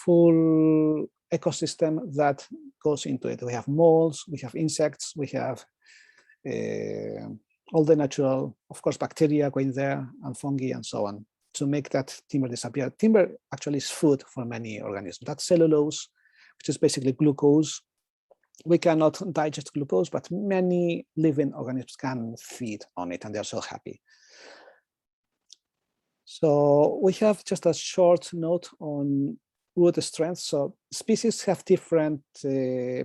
full ecosystem that goes into it. We have moles, we have insects, we have all the natural, of course, bacteria going there, and fungi and so on, to make that timber disappear. Timber actually is food for many organisms. That's cellulose, which is basically glucose. We cannot digest glucose, but many living organisms can feed on it, and they're so happy. So we have just a short note on wood strength. So species have different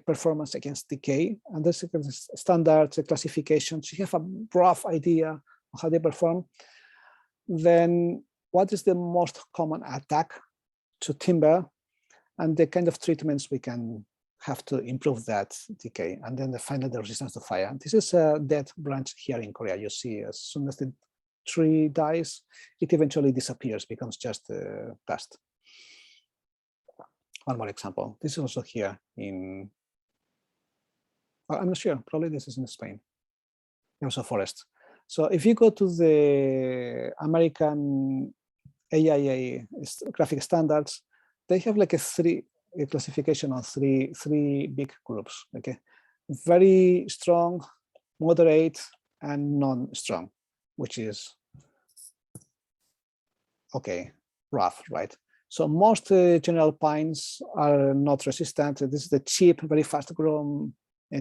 performance against decay, and there's standard classifications. You have a rough idea of how they perform. Then what is the most common attack to timber, and the kind of treatments we can have to improve that decay. And then finally, the resistance to fire. This is a dead branch here in Korea. You see, as soon as the tree dies, it eventually disappears, becomes just dust. One more example. This is also here in, I'm not sure, probably this is in Spain. There's a forest. So if you go to the American AIA graphic standards, they have like a classification on three big groups. Okay, very strong, moderate, and non-strong, which is okay, rough, right? So most general pines are not resistant. This is the cheap, very fast-growing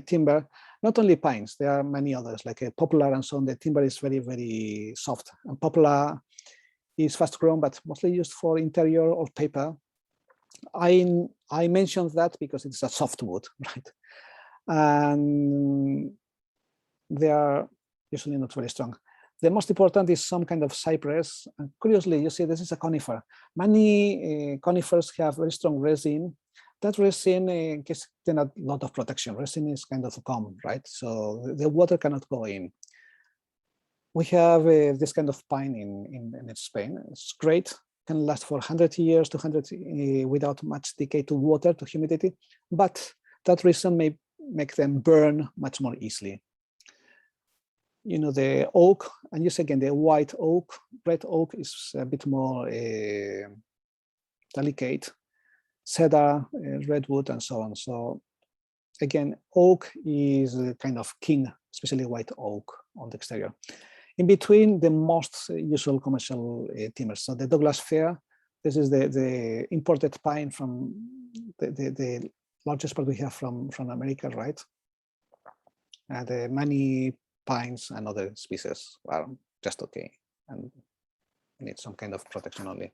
timber. Not only pines, there are many others like poplar and so on. The timber is very, very soft. And poplar is fast-grown, but mostly used for interior or paper. I mentioned that because it's a softwood, right? And they are usually not very strong. The most important is some kind of cypress. And curiously, you see this is a conifer. Many conifers have very strong resin. That resin gives them a lot of protection. Resin is kind of gum, right? So the water cannot go in. We have this kind of pine in Spain. It's great. Can last for 100 years, 200 without much decay to water, to humidity. But that resin may make them burn much more easily. You know, the oak, and use again the white oak. Red oak is a bit more delicate. Cedar, redwood, and so on. So again, oak is a kind of king, especially white oak on the exterior. In between, the most usual commercial timber. So the Douglas fir, this is the imported pine from the largest part we have from America, right? And many pines and other species are just okay and need some kind of protection only.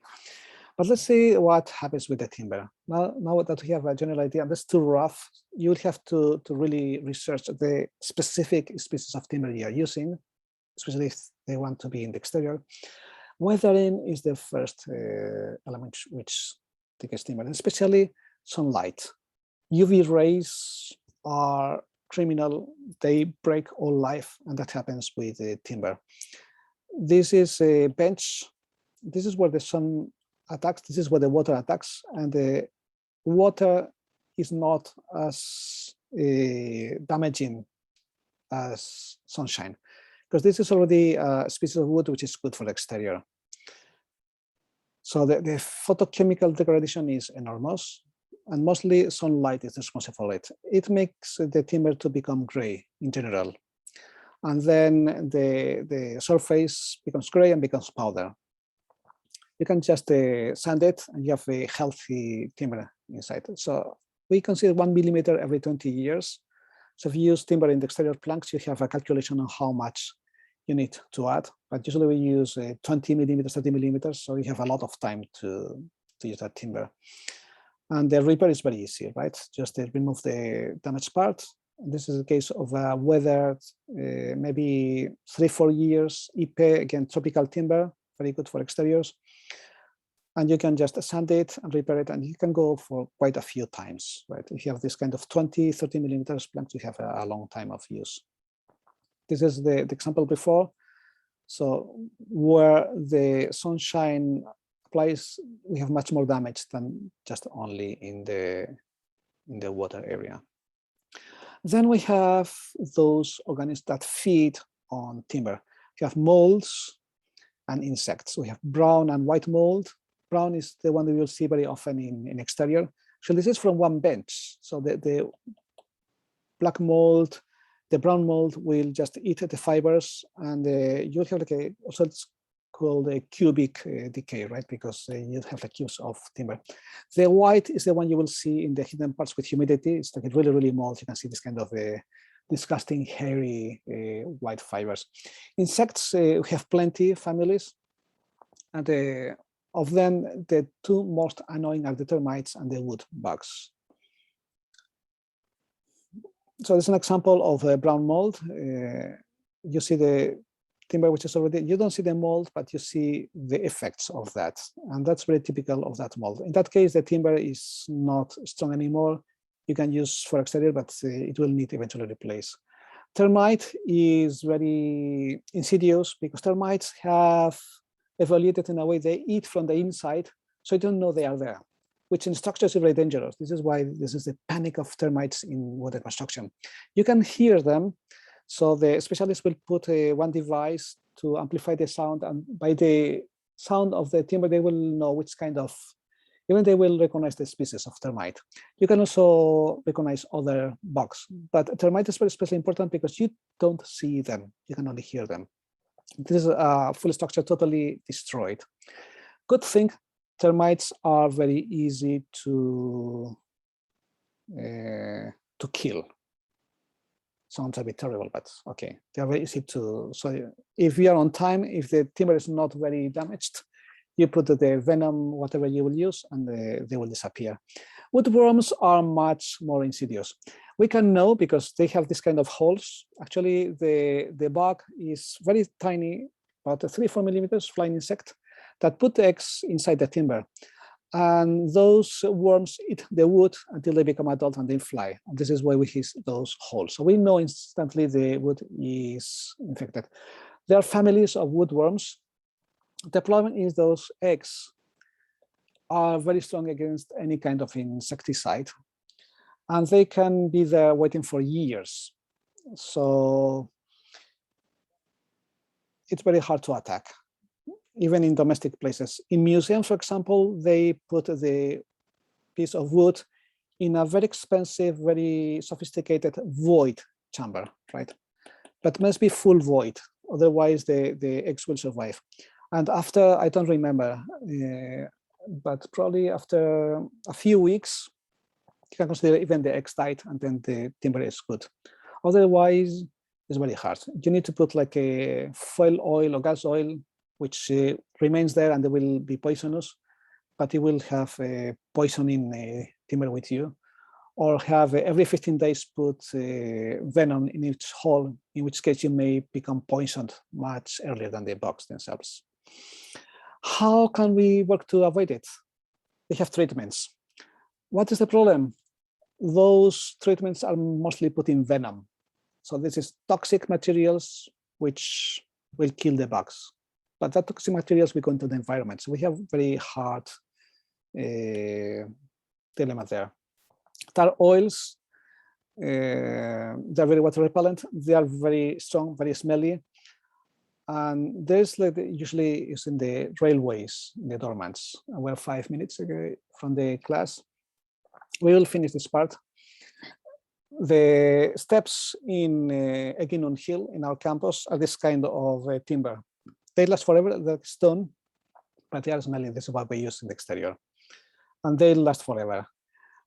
But let's see what happens with the timber. Now that we have a general idea, that's too rough. You would have to really research the specific species of timber you are using, especially if they want to be in the exterior. Weathering is the first element which takes timber, especially sunlight. UV rays are criminal. They break all life, and that happens with timber. This is a bench. This is where the sun attacks. This is where the water attacks, and the water is not as damaging as sunshine, because this is already a species of wood which is good for the exterior. So the photochemical degradation is enormous, and mostly sunlight is responsible for it. It makes the timber to become gray in general, and then the surface becomes gray and becomes powder. You can just sand it, and you have a healthy timber inside. So we consider 1 millimeter every 20 years. So if you use timber in the exterior planks, you have a calculation on how much you need to add. But usually we use 20 millimeters, 30 millimeters. So you have a lot of time to use that timber. And the repair is very easy, right? Just remove the damaged part. This is a case of a weathered, maybe 3-4 years Ipe, again, tropical timber, very good for exteriors. And you can just sand it and repair it, and you can go for quite a few times, right? If you have this kind of 20-30 millimeters planks, you have a long time of use. This is the example before. So where the sunshine applies, we have much more damage than just only in the water area. Then we have those organisms that feed on timber. We have molds and insects. We have brown and white mold. Brown is the one that you'll see very often in exterior. So this is from one bench. So the black mold, the brown mold will just eat the fibers, and you'll have like a, also it's called a cubic decay, right? Because you have like cubes of timber. The white is the one you will see in the hidden parts with humidity. It's like really, really mold. You can see this kind of disgusting, hairy white fibers. Insects, we have plenty families, and of them, the two most annoying are the termites and the wood bugs. So there's an example of a brown mold. You see the timber which is already, you don't see the mold, but you see the effects of that. And that's very typical of that mold. In that case, the timber is not strong anymore. You can use for exterior, but it will need eventually replace. Termite is very insidious because termites have evaluated in a way they eat from the inside, so you don't know they are there, which in structures is very dangerous. This is why this is the panic of termites in water construction. You can hear them, so the specialists will put one device to amplify the sound, and by the sound of the timber, they will know which kind of, even they will recognize the species of termite. You can also recognize other bugs, but termite is especially important because you don't see them, you can only hear them. This is a full structure totally destroyed. Good thing, termites are very easy to kill. Sounds a bit terrible, but okay. They are very easy to, so if you are on time, if the timber is not very damaged, you put the venom, whatever you will use, and they will disappear. Woodworms are much more insidious. We can know because they have this kind of holes. Actually, the bug is very tiny, about 3-4 millimeters, flying insect that put eggs inside the timber. And those worms eat the wood until they become adult and they fly. And this is why we hit those holes. So we know instantly the wood is infected. There are families of woodworms. The problem is those eggs are very strong against any kind of insecticide, and they can be there waiting for years. So it's very hard to attack, even in domestic places. In museums, for example, they put the piece of wood in a very expensive, very sophisticated void chamber, right? But must be full void. Otherwise, the eggs will survive. And after, I don't remember, but probably after a few weeks, you can consider even the eggs died, and then the timber is good. Otherwise, it's very hard. You need to put like a fuel oil or gas oil, which remains there, and they will be poisonous, but you will have poison in timber with you, or have every 15 days put venom in each hole, in which case you may become poisoned much earlier than the bugs themselves. How can we work to avoid it? We have treatments. What is the problem? Those treatments are mostly put in venom. So this is toxic materials which will kill the bugs. But that toxic materials will go into the environment. So we have very hard dilemma there. Tar oils, they're very water repellent. They are very strong, very smelly. And there's like usually is in the railways, in the dormants. We're 5 minutes away from the class. We will finish this part. The steps in Eginun Hill in our campus are this kind of timber. They last forever, they're stone, but they are smelly. This is what we use in the exterior. And they last forever.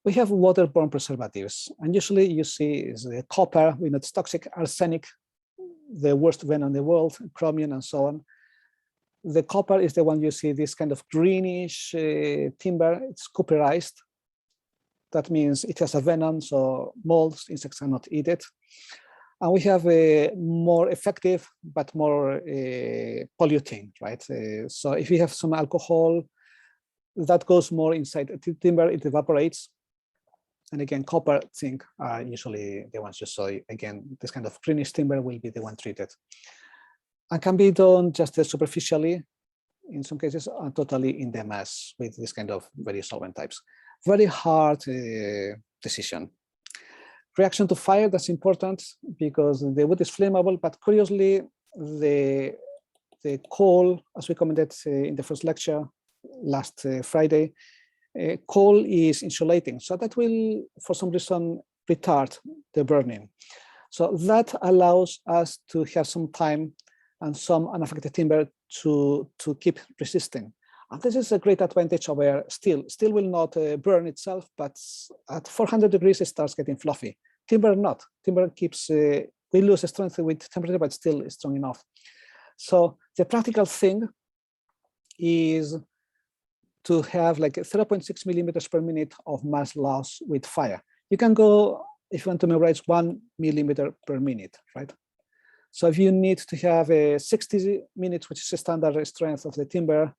We have waterborne preservatives, and usually you see is the copper, we know it's toxic, arsenic, the worst venom in the world, chromium, and so on. The copper is the one you see, this kind of greenish timber. It's copperized. That means it has a venom, so molds, insects cannot eat it. And we have a more effective, but more polluting, right? So if you have some alcohol, that goes more inside the timber, it evaporates. And again, copper, zinc are usually the ones you saw. Again, this kind of greenish timber will be the one treated. And can be done just superficially, in some cases, totally in the mass with this kind of very solvent types. Very hard decision. Reaction to fire, that's important because the wood is flammable, but curiously, the coal, as we commented in the first lecture last Friday, coal is insulating, so that will, for some reason, retard the burning. So that allows us to have some time and some unaffected timber to keep resisting. And this is a great advantage over steel. Steel will not burn itself, but at 400 degrees, it starts getting fluffy. Timber not. Timber keeps, we lose strength with temperature, but still is strong enough. So the practical thing is to have like 0.6 millimeters per minute of mass loss with fire. You can go, if you want to memorize, 1 millimeter per minute, right? So if you need to have a 60 minutes, which is the standard strength of the timber,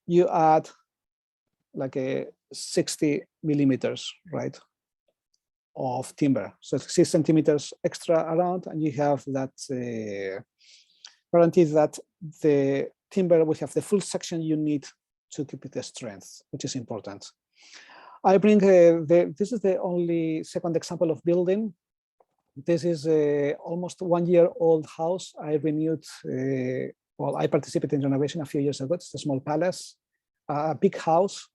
you add like a 60 millimeters, right, of timber. So 6 centimeters extra around, and you have that guarantee that the timber will have the full section you need to keep the strength, which is important. I bring, this is the only second example of building. This is a almost 1 year old house. I renewed, well, I participated in renovation a few years ago. It's a small palace, a big house.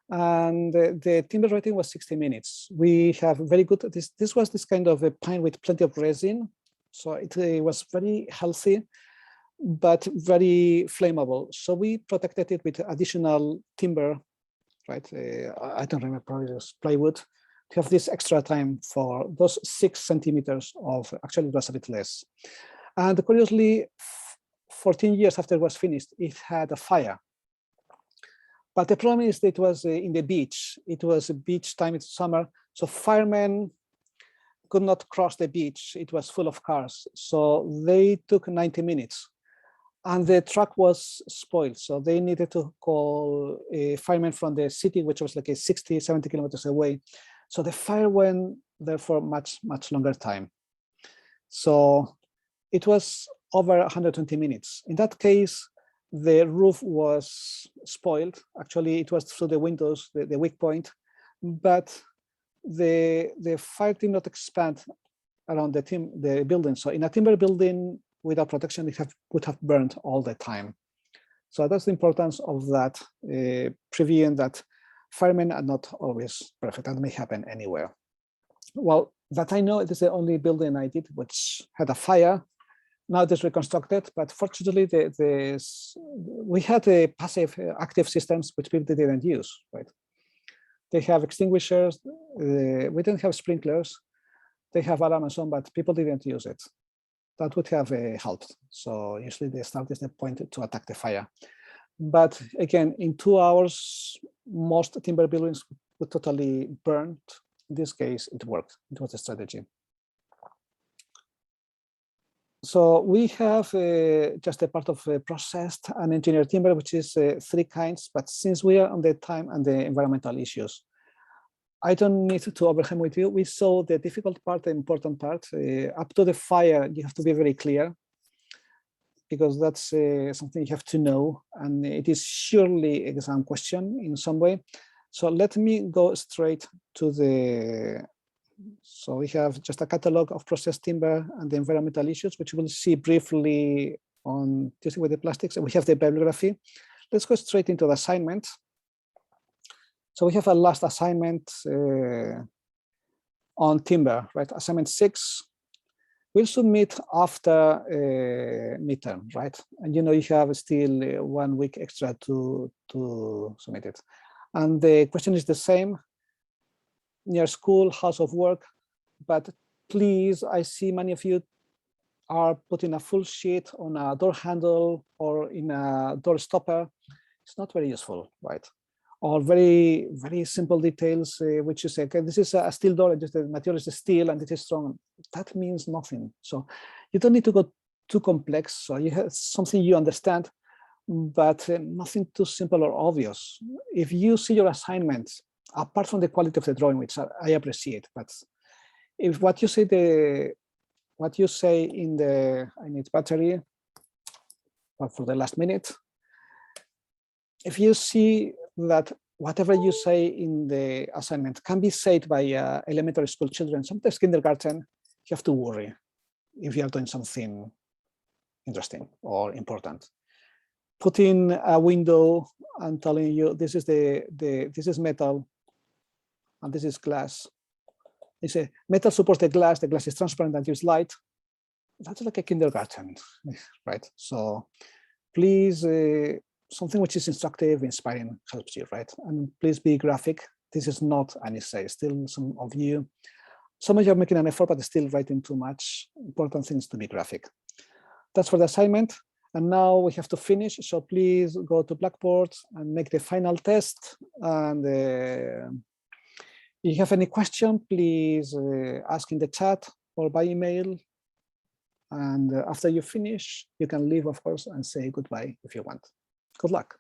And the timber rating was 60 minutes. We have very good, this was this kind of a pine with plenty of resin. So it was very healthy, but very flammable. So we protected it with additional timber, right? I don't remember, probably it was plywood, to have this extra time for those 6 centimeters of, actually it was a bit less. And curiously, 14 years after it was finished, it had a fire. But the problem is that it was in the beach. It was a beach time, it's summer. So firemen could not cross the beach. It was full of cars. So they took 90 minutes. And the truck was spoiled. So they needed to call a fireman from the city, which was like a 60, 70 kilometers away. So the fire went there for much, much longer time. So it was over 120 minutes. In that case, the roof was spoiled. Actually, it was through the windows, the weak point, but the fire did not expand around the building. So in a timber building without protection, it would have burned all the time. So that's the importance of that, previewing that firemen are not always perfect. That may happen anywhere. Well, that I know, it is the only building I did which had a fire. Now it is reconstructed, but fortunately, we had a passive active systems which people didn't use, right? They have extinguishers, we didn't have sprinklers, they have alarm and so on, but people didn't use it. That would have helped. So usually the start is the point to attack the fire. But again, in 2 hours, most timber buildings were totally burned. In this case, it worked. It was a strategy. So we have just a part of processed and engineered timber, which is 3 kinds. But since we are on the time and the environmental issues, I don't need to overwhelm with you. We saw the difficult part, the important part. Up to the fire, you have to be very clear, because that's something you have to know, and it is surely an exam question in some way. So let me go straight to the, so we have just a catalog of processed timber and the environmental issues, which we'll see briefly on dealing with the plastics. And we have the bibliography. Let's go straight into the assignment. So we have a last assignment on timber, right? Assignment 6. We'll submit after midterm, right? And you know you have still 1 week extra to submit it. And the question is the same: near school, house of work. But please, I see many of you are putting a full sheet on a door handle or in a door stopper. It's not very useful, right? Or very, very simple details, which you say, okay, this is a steel door, and just the material is steel and it is strong. That means nothing. So you don't need to go too complex. So you have something you understand, but nothing too simple or obvious. If you see your assignments, apart from the quality of the drawing, which I appreciate, but if what you say in the, I need battery for the last minute, if you see that whatever you say in the assignment can be said by elementary school children, sometimes kindergarten, you have to worry if you are doing something interesting or important. Putting a window and telling you this is this is metal and this is glass. You say metal supports the glass is transparent and gives light. That's like a kindergarten, right? So please, something which is instructive, inspiring, helps you, right? And please be graphic. This is not an essay. Still, some of you are making an effort, but still writing too much. Important things to be graphic. That's for the assignment. And now we have to finish. So please go to Blackboard and make the final test. And if you have any question, please ask in the chat or by email. And after you finish, you can leave, of course, and say goodbye if you want. Good luck.